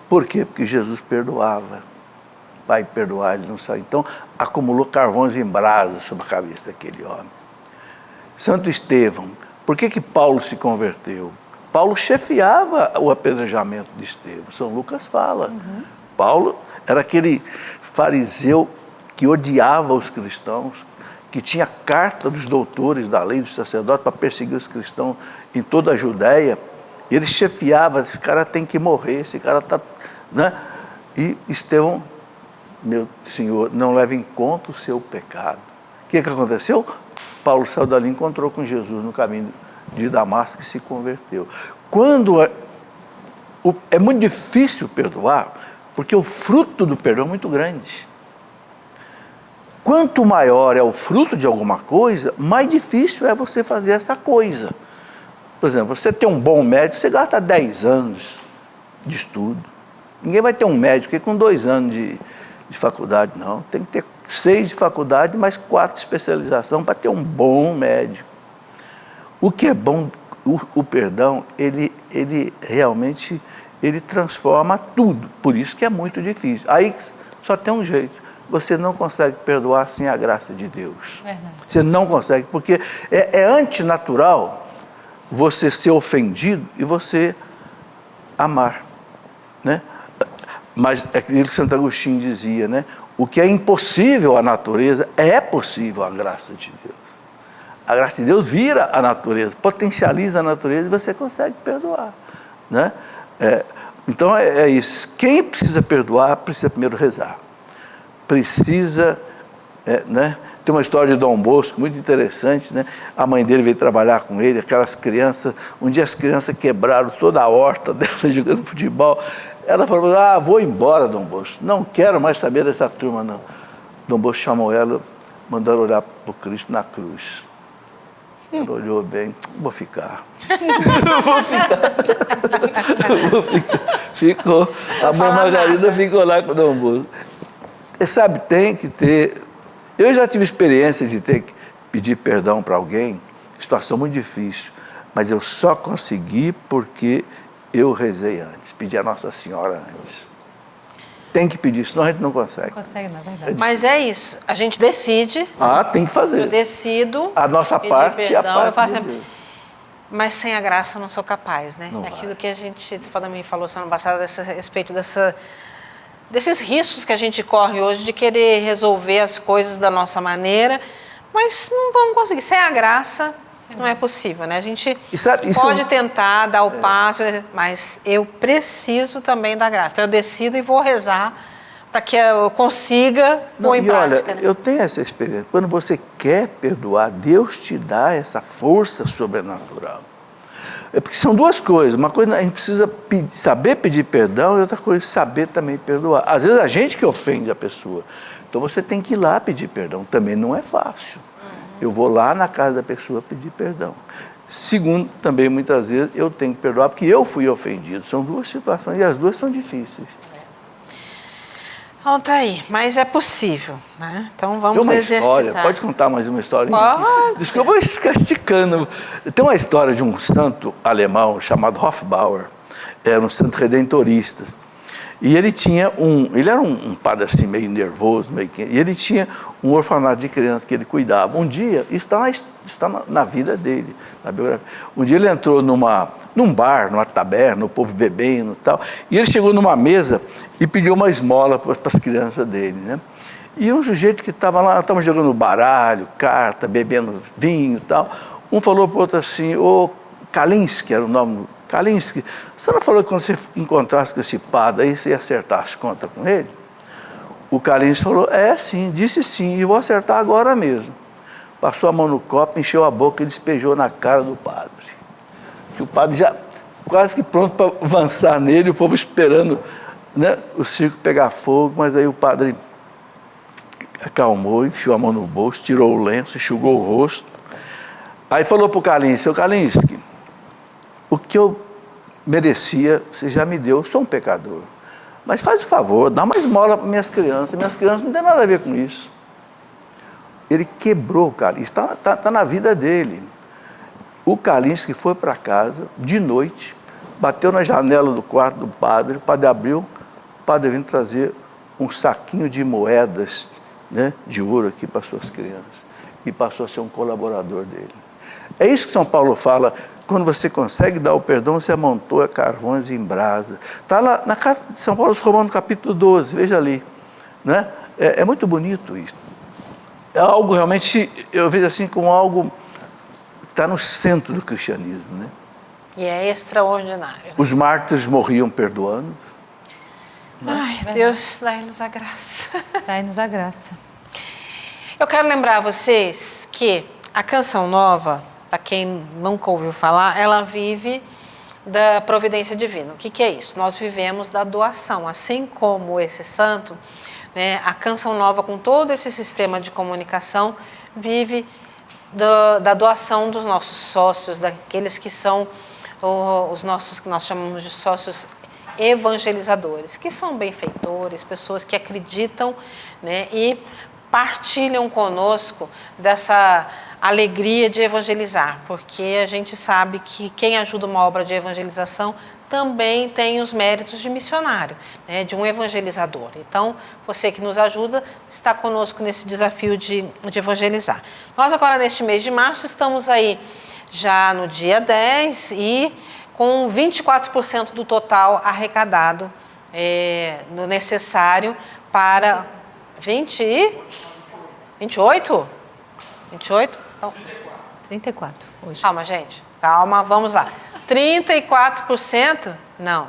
Por quê? Porque Jesus perdoava. Vai perdoar, ele não sabe. Então, acumulou carvões em brasa sobre a cabeça daquele homem. Santo Estevão, por que Paulo se converteu? Paulo chefiava o apedrejamento de Estevão. São Lucas fala. Paulo era aquele fariseu que odiava os cristãos, que tinha carta dos doutores da lei dos sacerdotes para perseguir os cristãos em toda a Judéia. Ele chefiava, esse cara tem que morrer, esse cara está... Né? E Estevão, meu senhor, não leva em conta o seu pecado. O que aconteceu? Paulo saiu dali e encontrou com Jesus no caminho de Damasco e se converteu. É muito difícil perdoar, porque o fruto do perdão é muito grande. Quanto maior é o fruto de alguma coisa, mais difícil é você fazer essa coisa. Por exemplo, você tem um bom médico, você gasta 10 anos de estudo. Ninguém vai ter um médico que com 2 anos de faculdade, não. Tem que ter 6 de faculdade, mais 4 de especialização para ter um bom médico. O que é bom, o perdão, ele realmente, ele transforma tudo. Por isso que é muito difícil. Aí só tem um jeito. Você não consegue perdoar sem a graça de Deus. Verdade. Você não consegue, porque é antinatural você ser ofendido e você amar, né? Mas é aquilo que Santo Agostinho dizia, né? O que é impossível à natureza é possível à graça de Deus. A graça de Deus vira a natureza, potencializa a natureza e você consegue perdoar, né? Então é isso. Quem precisa perdoar, precisa primeiro rezar. Precisa, né? Tem uma história de Dom Bosco muito interessante, né? A mãe dele veio trabalhar com ele, aquelas crianças, um dia as crianças quebraram toda a horta dela jogando futebol. Ela falou, vou embora, Dom Bosco, não quero mais saber dessa turma, não. Dom Bosco chamou ela, mandaram olhar para o Cristo na cruz. Ela olhou bem, vou ficar. Vou ficar. Ficou. A mãe Margarida ficou lá com o Dom Bosco. E sabe, tem que ter... Eu já tive experiência de ter que pedir perdão para alguém, situação muito difícil, mas eu só consegui porque eu rezei antes, pedi a Nossa Senhora antes. Tem que pedir, senão a gente não consegue. Não consegue, na verdade. Mas é isso, a gente decide. Tem que fazer. Eu decido. A nossa pedir parte perdão, e a parte eu faço de sempre. Deus. Mas sem a graça eu não sou capaz, né? Não Aquilo vai. que a gente também falou semana passada a respeito desses riscos que a gente corre hoje de querer resolver as coisas da nossa maneira, mas não vamos conseguir. Sem a graça não é possível, né? A gente pode tentar dar o passo, mas eu preciso também da graça. Então eu decido e vou rezar para que eu consiga pôr em prática. Olha, eu tenho essa experiência. Quando você quer perdoar, Deus te dá essa força sobrenatural. É porque são duas coisas. Uma coisa, a gente precisa saber pedir perdão e outra coisa, saber também perdoar. Às vezes a gente que ofende a pessoa. Então você tem que ir lá pedir perdão. Também não é fácil. Eu vou lá na casa da pessoa pedir perdão. Segundo, também muitas vezes eu tenho que perdoar porque eu fui ofendido. São duas situações e as duas são difíceis. Então tá aí, mas é possível, né? Então vamos exercitar. História, pode contar mais uma história? Pode. Desculpa, eu vou ficar esticando. Tem uma história de um santo alemão chamado Hofbauer, era um santo redentorista. E ele era um padre assim meio nervoso, e ele tinha um orfanato de crianças que ele cuidava. Um dia, isso está na vida dele, na biografia. Um dia ele entrou num bar, numa taberna, o povo bebendo e tal, e ele chegou numa mesa e pediu uma esmola para as crianças dele, né? E um sujeito que estava lá, estavam jogando baralho, carta, bebendo vinho e tal, um falou para o outro assim, ô Kalinski, era o nome do Kalinski, você não falou que quando você encontrasse com esse padre aí você ia acertar as contas com ele? O Kalinski falou, sim, disse sim, e vou acertar agora mesmo. Passou a mão no copo, encheu a boca e despejou na cara do padre. Que o padre já quase que pronto para avançar nele, o povo esperando, né, o circo pegar fogo, mas aí o padre acalmou, enfiou a mão no bolso, tirou o lenço, enxugou o rosto. Aí falou para o Kalinski, seu Kalinski, o que eu merecia, você já me deu, eu sou um pecador. Mas faz o favor, dá uma esmola para minhas crianças não tem nada a ver com isso. Ele quebrou o Kalinski, está na vida dele. O Kalinski foi para casa, de noite, bateu na janela do quarto do padre, o padre abriu, o padre veio trazer um saquinho de moedas, né, de ouro aqui para suas crianças. E passou a ser um colaborador dele. É isso que São Paulo fala, quando você consegue dar o perdão, você amontoa carvões em brasa. Está lá na carta de São Paulo aos Romanos, capítulo 12, veja ali. Né? É muito bonito isso. É algo realmente, eu vejo assim como algo que está no centro do cristianismo. Né? E é extraordinário. Né? Os mártires morriam perdoando. Ai, Deus, dai-nos a graça. Dai-nos a graça. Eu quero lembrar a vocês que a Canção Nova, para quem nunca ouviu falar, ela vive da providência divina. O que é isso? Nós vivemos da doação. Assim como esse santo, né, a Canção Nova, com todo esse sistema de comunicação, vive da doação dos nossos sócios, daqueles que são os nossos, que nós chamamos de sócios evangelizadores, que são benfeitores, pessoas que acreditam, né, e partilham conosco dessa alegria de evangelizar, porque a gente sabe que quem ajuda uma obra de evangelização também tem os méritos de missionário, né, de um evangelizador. Então, você que nos ajuda está conosco nesse desafio de evangelizar. Nós agora, neste mês de março, estamos aí já no dia 10 e com 24% do total arrecadado no necessário para 28? 28? Então, 34 hoje. calma, gente. Calma, vamos lá. 34%? Não.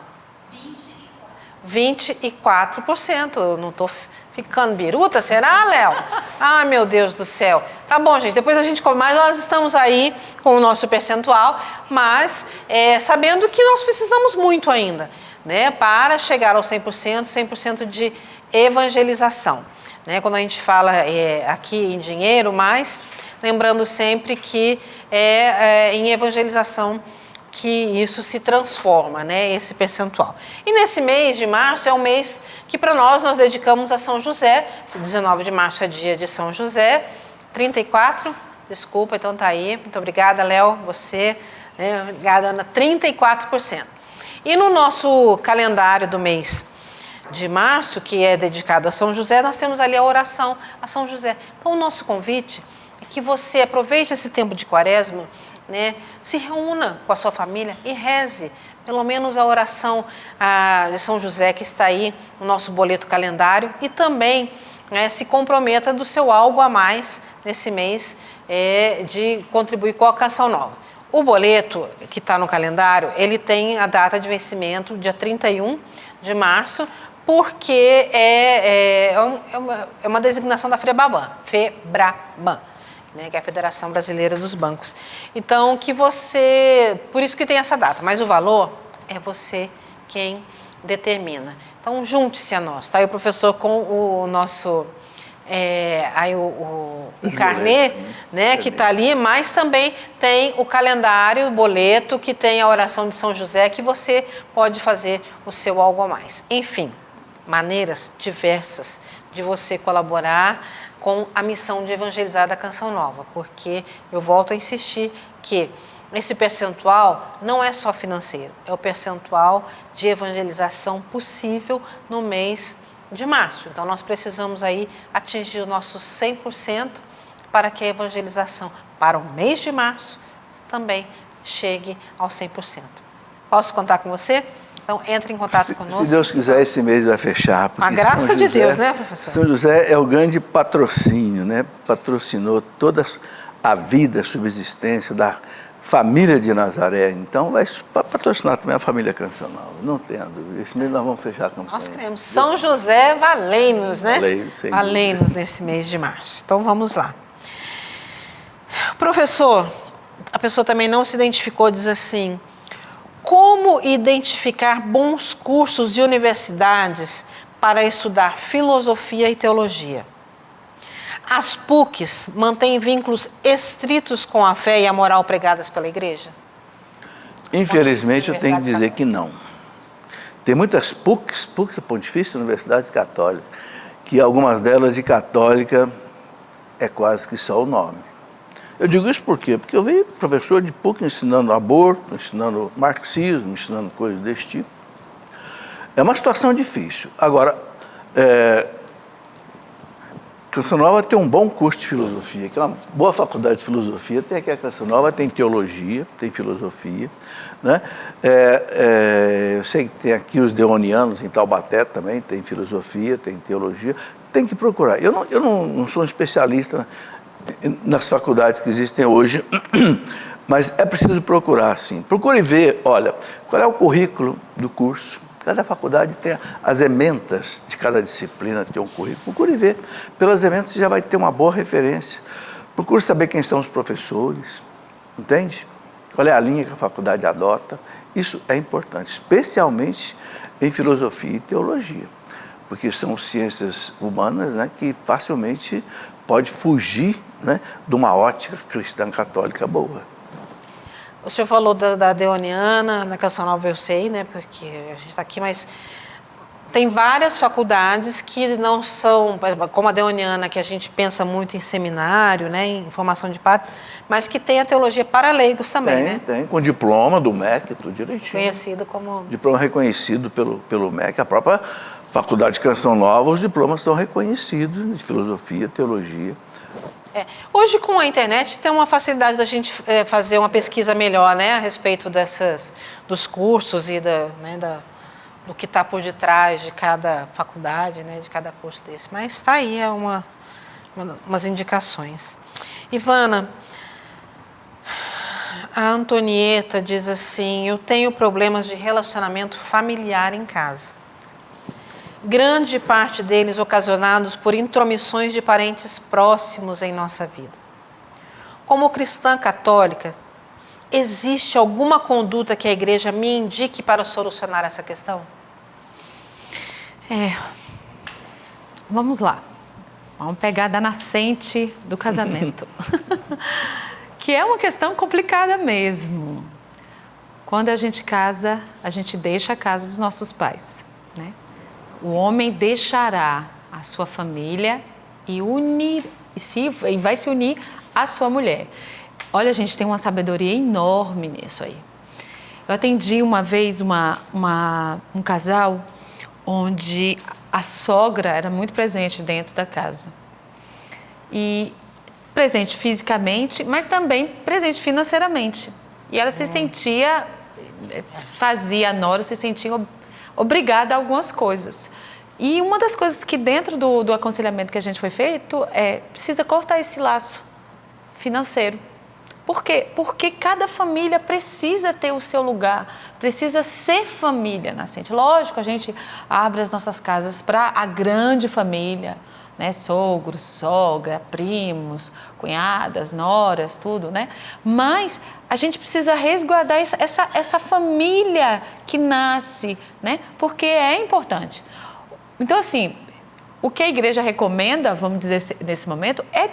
24%. Eu não estou ficando biruta, será, Léo? Ah, meu Deus do céu. Tá bom, gente, depois a gente... Mas nós estamos aí com o nosso percentual, mas sabendo que nós precisamos muito ainda, né, para chegar ao 100% de evangelização. né? Quando a gente fala aqui em dinheiro, mas lembrando sempre que em evangelização que isso se transforma, né, esse percentual. E nesse mês de março é um mês que para nós dedicamos a São José. 19 de março é dia de São José. 34, desculpa, então tá aí. Muito obrigada, Léo, você. Né, obrigada, Ana. 34%. E no nosso calendário do mês de março, que é dedicado a São José, nós temos ali a oração a São José. Então o nosso convite é que você aproveite esse tempo de quaresma, né, se reúna com a sua família e reze pelo menos a oração de São José, que está aí no nosso boleto calendário, e também se comprometa do seu algo a mais nesse mês de contribuir com a Canção Nova. O boleto que está no calendário, ele tem a data de vencimento, dia 31 de março, porque é uma designação da FEBRABAN, né, que é a Federação Brasileira dos Bancos. Então, por isso que tem essa data, mas o valor é você quem determina. Então, junte-se a nós. Está aí o professor com o nosso, o carnê, né, que está ali, mas também tem o calendário, o boleto, que tem a oração de São José, que você pode fazer o seu algo a mais. Enfim, maneiras diversas de você colaborar com a missão de evangelizar da Canção Nova, porque eu volto a insistir que esse percentual não é só financeiro, é o percentual de evangelização possível no mês de março. Então, nós precisamos aí atingir os nossos 100% para que a evangelização para o mês de março também chegue aos 100%. Posso contar com você? Então, entre em contato conosco. Se Deus quiser, esse mês vai fechar. A graça de Deus, né, professor? São José é o grande patrocínio, né? Patrocinou toda a vida, a subsistência da família de Nazaré. Então, vai patrocinar também a família Canção Nova. Não tenha dúvida. Esse mês nós vamos fechar a campanha. Nós queremos. São José, valei-nos, né? Valei-nos nesse mês de março. Então, vamos lá. Professor, a pessoa também não se identificou, diz assim: como identificar bons cursos de universidades para estudar filosofia e teologia? As PUCs mantêm vínculos estritos com a fé e a moral pregadas pela igreja? Infelizmente, eu tenho que dizer que não. Tem muitas PUCs é Pontifícia Universidades Católicas, que algumas delas de católica é quase que só o nome. Eu digo isso por quê? Porque eu vi professor de PUC ensinando aborto, ensinando marxismo, ensinando coisas desse tipo. É uma situação difícil. Agora, Canção Nova tem um bom curso de filosofia, que é uma boa faculdade de filosofia. Tem aqui a Canção Nova, tem teologia, tem filosofia, né? Eu sei que tem aqui os deonianos em Taubaté também, tem filosofia, tem teologia. Tem que procurar. Eu não sou um especialista nas faculdades que existem hoje, mas é preciso procurar, sim. Procure ver, olha, qual é o currículo do curso. Cada faculdade tem as ementas de cada disciplina, tem um currículo. Procure ver. Pelas ementas você já vai ter uma boa referência. Procure saber quem são os professores, entende? Qual é a linha que a faculdade adota. Isso é importante, especialmente em filosofia e teologia, porque são ciências humanas, né, que facilmente pode fugir, né, de uma ótica cristã católica boa. O senhor falou da Deoniana, na Canção Nova eu sei, né, porque a gente está aqui, mas tem várias faculdades que não são, como a Deoniana, que a gente pensa muito em seminário, né, em formação de padre, mas que tem a teologia para leigos também, né? Tem, com diploma do MEC, tudo direitinho. Conhecido como... Diploma reconhecido pelo MEC, a própria Faculdade de Canção Nova, os diplomas são reconhecidos de filosofia, teologia. Hoje, com a internet, tem uma facilidade da gente fazer uma pesquisa melhor, né, a respeito dos cursos e do que está por detrás de cada faculdade, né, de cada curso desse. Mas está aí umas indicações. Ivana, a Antonieta diz assim: eu tenho problemas de relacionamento familiar em casa. Grande parte deles ocasionados por intromissões de parentes próximos em nossa vida. Como cristã católica, existe alguma conduta que a igreja me indique para solucionar essa questão? Vamos lá. Vamos pegar da nascente do casamento. Que é uma questão complicada mesmo. Quando a gente casa, a gente deixa a casa dos nossos pais, né? O homem deixará a sua família e vai se unir à sua mulher. Olha, a gente tem uma sabedoria enorme nisso aí. Eu atendi uma vez um casal onde a sogra era muito presente dentro da casa. E presente fisicamente, mas também presente financeiramente. E ela se sentia, fazia a nora se sentir obrigada a algumas coisas. E uma das coisas que dentro do aconselhamento que a gente foi feito precisa cortar esse laço financeiro. Por quê? Porque cada família precisa ter o seu lugar, precisa ser família nascente. Lógico, a gente abre as nossas casas para a grande família, né? Sogro, sogra, primos, cunhadas, noras, tudo, né? Mas a gente precisa resguardar essa família que nasce, né? Porque é importante. Então, assim, o que a igreja recomenda, vamos dizer nesse momento, é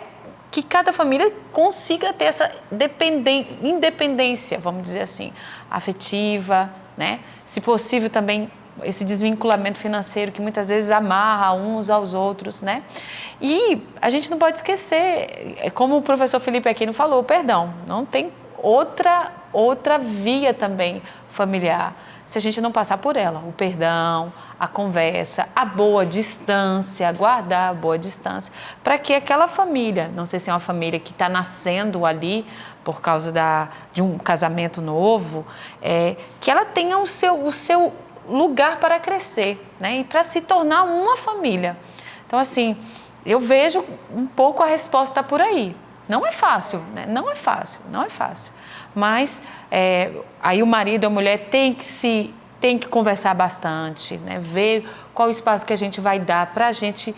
que cada família consiga ter essa independência, vamos dizer assim, afetiva, né? Se possível também esse desvinculamento financeiro que muitas vezes amarra uns aos outros, né? E a gente não pode esquecer, como o professor Felipe Aquino falou, perdão, não tem outra via também familiar, se a gente não passar por ela, o perdão, a conversa, a boa distância, guardar a boa distância, para que aquela família, não sei se é uma família que está nascendo ali por causa de um casamento novo, que ela tenha o seu lugar para crescer, né? E para se tornar uma família. Então, assim, eu vejo um pouco a resposta por aí. Não é fácil, né? Não é fácil. Mas aí o marido e a mulher tem que conversar bastante, né? Ver qual o espaço que a gente vai dar para a gente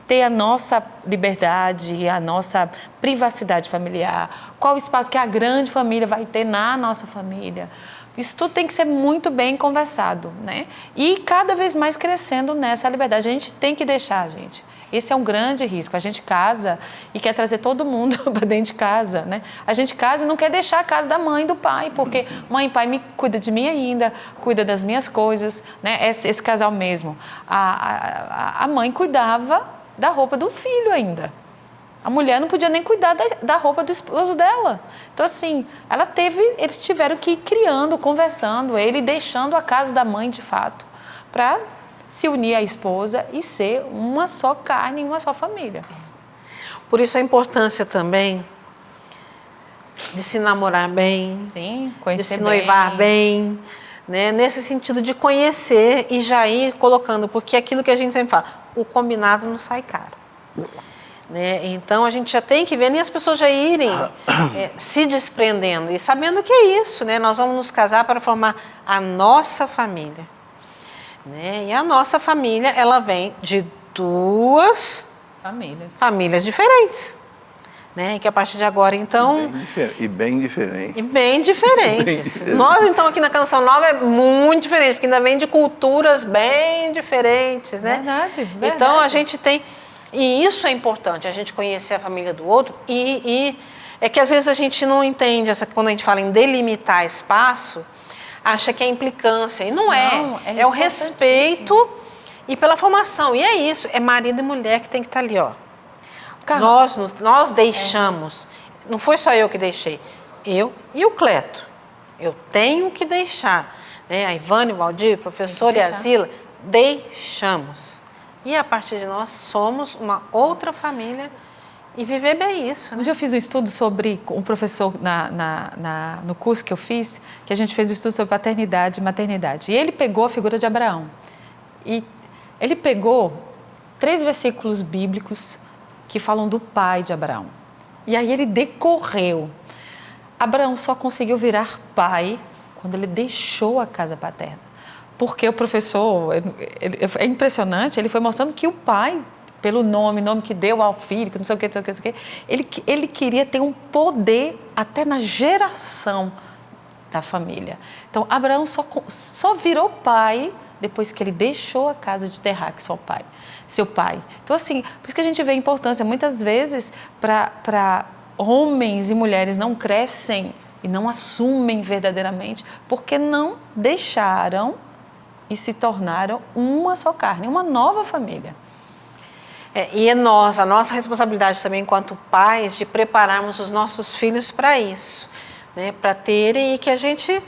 ter a nossa liberdade, a nossa privacidade familiar, qual o espaço que a grande família vai ter na nossa família. Isso tudo tem que ser muito bem conversado, né? E cada vez mais crescendo nessa liberdade. A gente tem que deixar, gente. Esse é um grande risco. A gente casa e quer trazer todo mundo para dentro de casa, né? A gente casa e não quer deixar a casa da mãe e do pai, porque mãe e pai me cuida de mim ainda, cuida das minhas coisas, né? Esse casal mesmo. A mãe cuidava da roupa do filho ainda. A mulher não podia nem cuidar da roupa do esposo dela. Então, assim, eles tiveram que ir criando, conversando, ele deixando a casa da mãe, de fato, para se unir à esposa e ser uma só carne, uma só família. Por isso a importância também de se namorar bem, sim, conhecer de se noivar bem, né? Nesse sentido de conhecer e já ir colocando, porque é aquilo que a gente sempre fala, o combinado não sai caro. Né? Então a gente já tem que ver, nem as pessoas já irem se desprendendo e sabendo que é isso, né? Nós vamos nos casar para formar a nossa família, né? E a nossa família, ela vem de duas famílias diferentes, né? Que a partir de agora, então... Bem diferentes. E bem diferentes. Nós, então, aqui na Canção Nova é muito diferente, porque ainda vem de culturas bem diferentes, né? Verdade. Então a gente tem... E isso é importante, a gente conhecer a família do outro e é que às vezes a gente não entende, quando a gente fala em delimitar espaço, acha que é implicância, e não é. É o respeito e pela formação, e é isso, é marido e mulher que tem que estar ali, ó. Nós deixamos, não foi só eu que deixei, eu e o Cleto, eu tenho que deixar, né? A Ivane, o Valdir, o professor e a Zila, deixamos. E a partir de nós somos uma outra família e viver bem isso. Né? Hoje eu fiz um estudo sobre um professor no curso que eu fiz, que a gente fez um estudo sobre paternidade e maternidade. E ele pegou a figura de Abraão. E ele pegou 3 versículos bíblicos que falam do pai de Abraão. E aí ele decorreu. Abraão só conseguiu virar pai quando ele deixou a casa paterna. Porque o professor, é impressionante, ele foi mostrando que o pai, pelo nome que deu ao filho, que não sei o que, ele queria ter um poder até na geração da família. Então, Abraão só virou pai depois que ele deixou a casa de Terraque, seu pai. Então, assim, por isso que a gente vê a importância. Muitas vezes, para homens e mulheres não crescem e não assumem verdadeiramente, porque não deixaram e se tornaram uma só carne, uma nova família. E é a nossa responsabilidade também, enquanto pais, de prepararmos os nossos filhos para isso, né? Para terem, e que a gente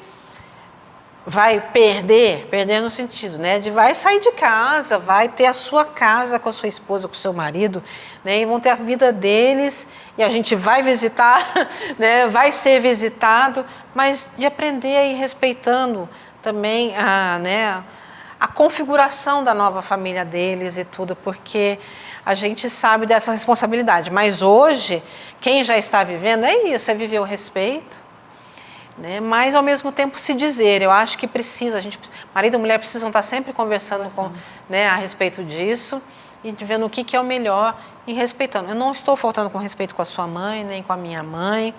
vai perder no sentido, né? De vai sair de casa, vai ter a sua casa com a sua esposa, com o seu marido, né? E vão ter a vida deles, e a gente vai visitar, né? Vai ser visitado, mas de aprender a ir respeitando também a configuração da nova família deles e tudo, porque a gente sabe dessa responsabilidade. Mas hoje, quem já está vivendo é isso, é viver o respeito, né? Mas ao mesmo tempo se dizer. Eu acho que marido e mulher precisam estar sempre conversando a respeito disso e vendo o que é o melhor e respeitando. Eu não estou faltando com respeito com a sua mãe, nem com a minha mãe,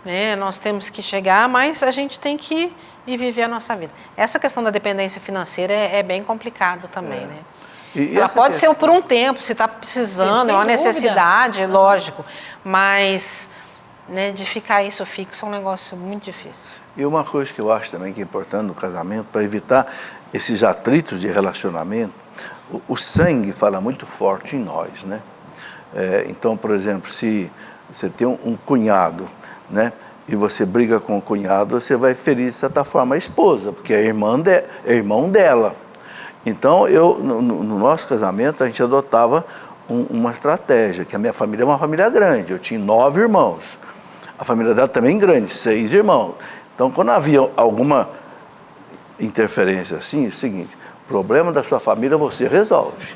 né? Nós temos que chegar, mas a gente tem que ir viver a nossa vida. Essa questão da dependência financeira é bem complicado também, né? Ela pode ser por um tempo, se está precisando, é uma necessidade, lógico, mas, né, de ficar isso fixo é um negócio muito difícil. E uma coisa que eu acho também que é importante no casamento, para evitar esses atritos de relacionamento, o sangue fala muito forte em nós, né? Então, por exemplo, se você tem um cunhado, né, e você briga com o cunhado, você vai ferir, de certa forma, a esposa, porque é irmão dela. Então, no nosso casamento, a gente adotava uma estratégia, que a minha família é uma família grande, eu tinha 9 irmãos. A família dela também grande, 6 irmãos. Então, quando havia alguma interferência assim, é o seguinte: o problema da sua família você resolve.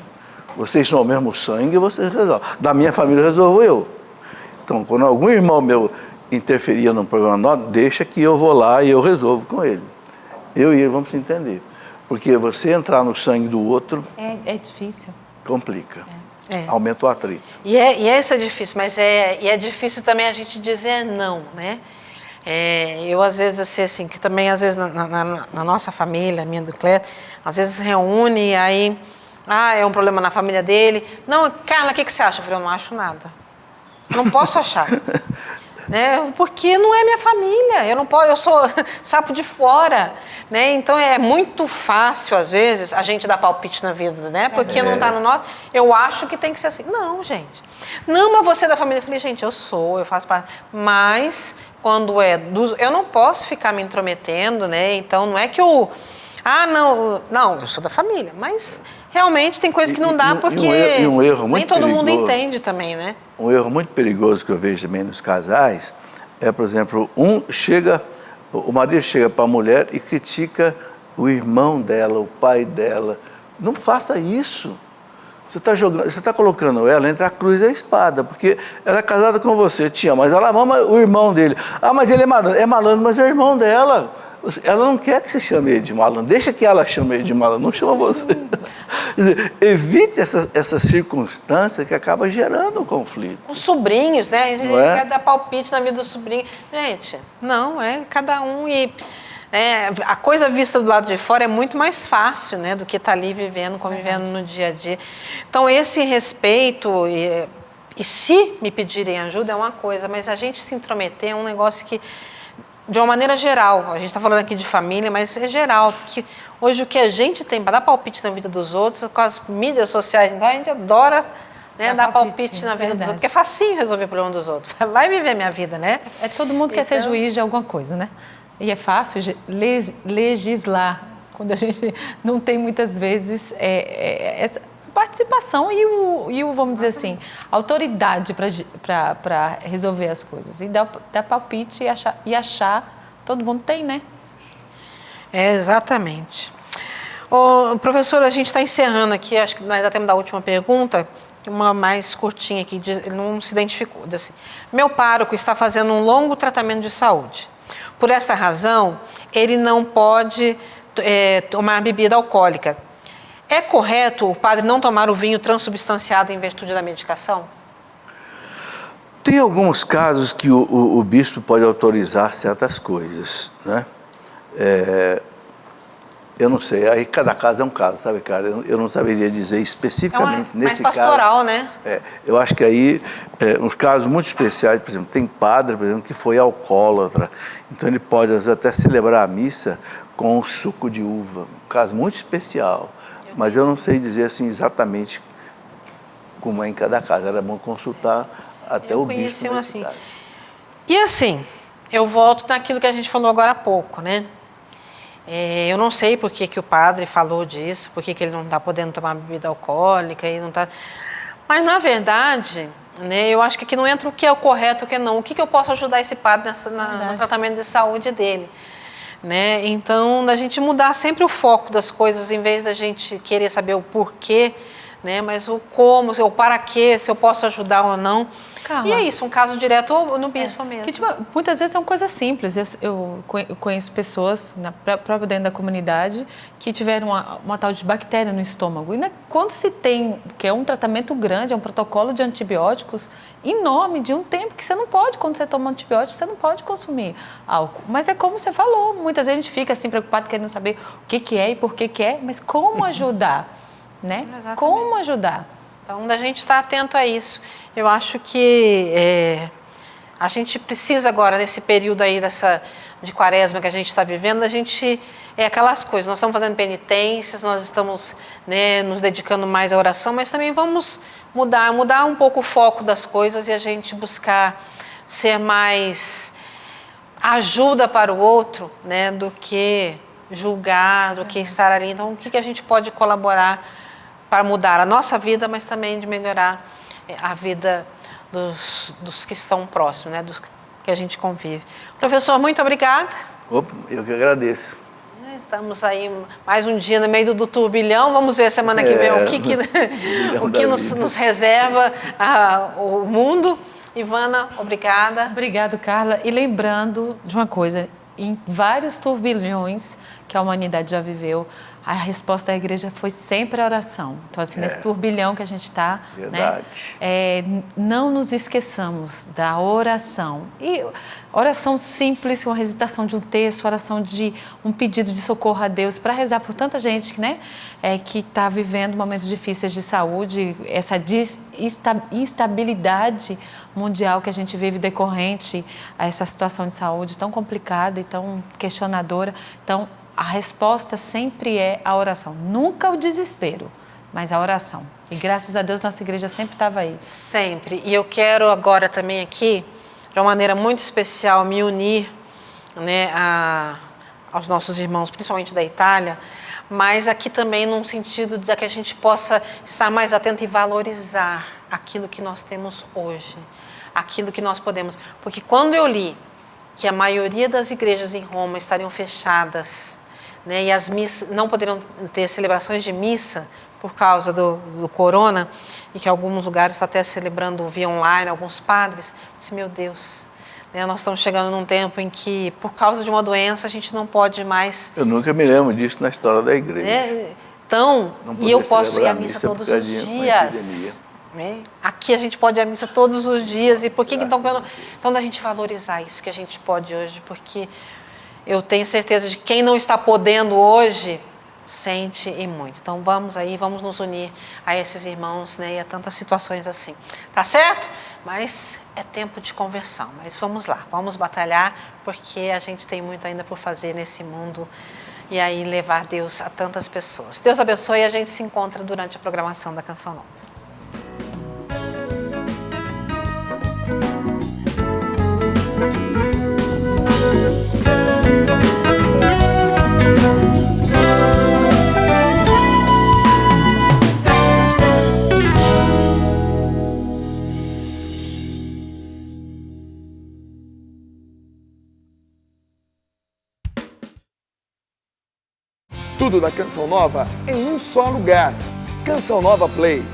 Vocês são o mesmo sangue, vocês resolvem. Da minha família resolvo eu. Então, quando algum irmão meu interferia num problema nosso, deixa que eu vou lá e eu resolvo com ele. Eu e ele vamos se entender. Porque você entrar no sangue do outro... É difícil. Complica. Aumenta o atrito. E isso é difícil, mas é difícil também a gente dizer não, né? Eu, às vezes, eu sei assim, que também, às vezes, na nossa família, minha do Cleto, às vezes reúne e aí... é um problema na família dele. Não, Carla, o que você acha? Eu falei, eu não acho nada. Não posso achar. Né? Porque não é minha família, eu sou sapo de fora, né? Então é muito fácil às vezes a gente dar palpite na vida, né? Porque não está no nosso. Eu acho que tem que ser assim. Não, gente. Não, mas você é da família. Eu falei, gente, eu faço parte. Mas quando eu não posso ficar me intrometendo, né? Então não é que eu não, eu sou da família, mas realmente tem coisas que não dá porque um erro muito nem todo mundo perigoso. entende também, né? Um erro muito perigoso que eu vejo também nos casais é, por exemplo, o marido chega para a mulher e critica o irmão dela, o pai dela. Não faça isso. Você está colocando ela entre a cruz e a espada, porque ela é casada com você, mas ela ama o irmão dele. Mas ele é malandro, mas é o irmão dela. Ela não quer que você chame ele de malandro, deixa que ela chame ele de malandro, não chama você. Quer dizer, evite essa circunstância que acaba gerando um conflito. Os sobrinhos, né? A gente quer dar palpite na vida do sobrinho. Gente, não, é cada um a coisa vista do lado de fora é muito mais fácil, né? Do que estar ali convivendo no dia a dia. Então, esse respeito e se me pedirem ajuda é uma coisa, mas a gente se intrometer é um negócio que, de uma maneira geral, a gente está falando aqui de família, mas é geral, porque hoje o que a gente tem para dar palpite na vida dos outros, com as mídias sociais, então a gente adora, né, dar palpite na vida dos outros, porque é facinho resolver o problema dos outros. Vai viver minha vida, né? Todo mundo quer ser juiz de alguma coisa, né? E é fácil legislar, quando a gente não tem muitas vezes essa participação e o, vamos dizer assim, autoridade para resolver as coisas. E dar palpite e achar, todo mundo tem, né? Exatamente. Professora, a gente está encerrando aqui, acho que nós dá tempo da última pergunta, uma mais curtinha aqui, ele não se identificou. Diz assim: meu pároco está fazendo um longo tratamento de saúde. Por essa razão, ele não pode tomar bebida alcoólica. É correto o padre não tomar o vinho transubstanciado em virtude da medicação? Tem alguns casos que o bispo pode autorizar certas coisas, né? Eu não sei, aí cada caso é um caso, sabe, cara? Eu não saberia dizer especificamente nesse mais pastoral, caso. né? Eu acho que aí, uns casos muito especiais, por exemplo, tem padre, por exemplo, que foi alcoólatra, então ele pode às vezes, até celebrar a missa com o suco de uva, um caso muito especial, mas eu não sei dizer assim exatamente como é em cada caso, era bom consultar até o bispo nesse caso. E assim, eu volto naquilo que a gente falou agora há pouco, né? Eu não sei por que o padre falou disso, por que ele não está podendo tomar bebida alcoólica e não está. Mas na verdade, né, eu acho que aqui não entra o que é o correto, o que não. O que eu posso ajudar esse padre no tratamento de saúde dele, né? Então, da gente mudar sempre o foco das coisas, em vez da gente querer saber o porquê, né? Mas o como, o para quê, se eu posso ajudar ou não. Carla, e é isso, um caso direto no bispo mesmo. Que, tipo, muitas vezes são coisas simples. Eu conheço pessoas, próprio dentro da comunidade, que tiveram uma tal de bactéria no estômago. E quando se tem, que é um tratamento grande, é um protocolo de antibióticos enorme, de um tempo que você não pode, quando você toma antibiótico, você não pode consumir álcool. Mas é como você falou, muitas vezes a gente fica assim preocupado querendo saber o que é e por que é, mas como ajudar, né? Exatamente. Como ajudar? Então, a gente está atento a isso. Eu acho que a gente precisa agora, nesse período aí de quaresma que a gente está vivendo, a gente aquelas coisas. Nós estamos fazendo penitências, nós estamos, né, nos dedicando mais à oração, mas também vamos mudar um pouco o foco das coisas e a gente buscar ser mais ajuda para o outro, né, do que julgar, do que estar ali. Então, o que a gente pode colaborar para mudar a nossa vida, mas também de melhorar a vida dos que estão próximos, né, dos que a gente convive. Professor, muito obrigada. Opa, eu que agradeço. Estamos aí mais um dia no meio do turbilhão. Vamos ver semana que vem o que nos reserva o mundo. Ivana, obrigada. Obrigado, Carla. E lembrando de uma coisa, em vários turbilhões que a humanidade já viveu, a resposta da igreja foi sempre a oração. Então, assim, nesse turbilhão que a gente está, né, não nos esqueçamos da oração. E oração simples, uma recitação de um texto, oração de um pedido de socorro a Deus, para rezar por tanta gente, né, que está vivendo momentos difíceis de saúde, essa instabilidade mundial que a gente vive decorrente a essa situação de saúde tão complicada e tão questionadora. Então, a resposta sempre é a oração, nunca o desespero, mas a oração. E graças a Deus nossa igreja sempre estava aí. Sempre. E eu quero agora também aqui, de uma maneira muito especial, me unir, né, aos nossos irmãos, principalmente da Itália, mas aqui também num sentido de que a gente possa estar mais atento e valorizar aquilo que nós temos hoje, aquilo que nós podemos. Porque quando eu li que a maioria das igrejas em Roma estariam fechadas, né, e as missas não poderiam ter celebrações de missa por causa do corona, e que alguns lugares estão até celebrando via online, alguns padres, disse, meu Deus, né, nós estamos chegando num tempo em que, por causa de uma doença, a gente não pode mais... Eu nunca me lembro disso na história da igreja. Então, e eu posso ir à missa todos os dias. Né? Aqui a gente pode ir à missa todos os dias. E por que então da gente valorizar isso que a gente pode hoje? Porque eu tenho certeza de que quem não está podendo hoje sente e muito. Então vamos nos unir a esses irmãos, né, e a tantas situações assim. Tá certo? Mas é tempo de conversão. Mas vamos lá, vamos batalhar, porque a gente tem muito ainda por fazer nesse mundo e aí levar Deus a tantas pessoas. Deus abençoe e a gente se encontra durante a programação da Canção Nova. Tudo da Canção Nova em um só lugar. Canção Nova Play.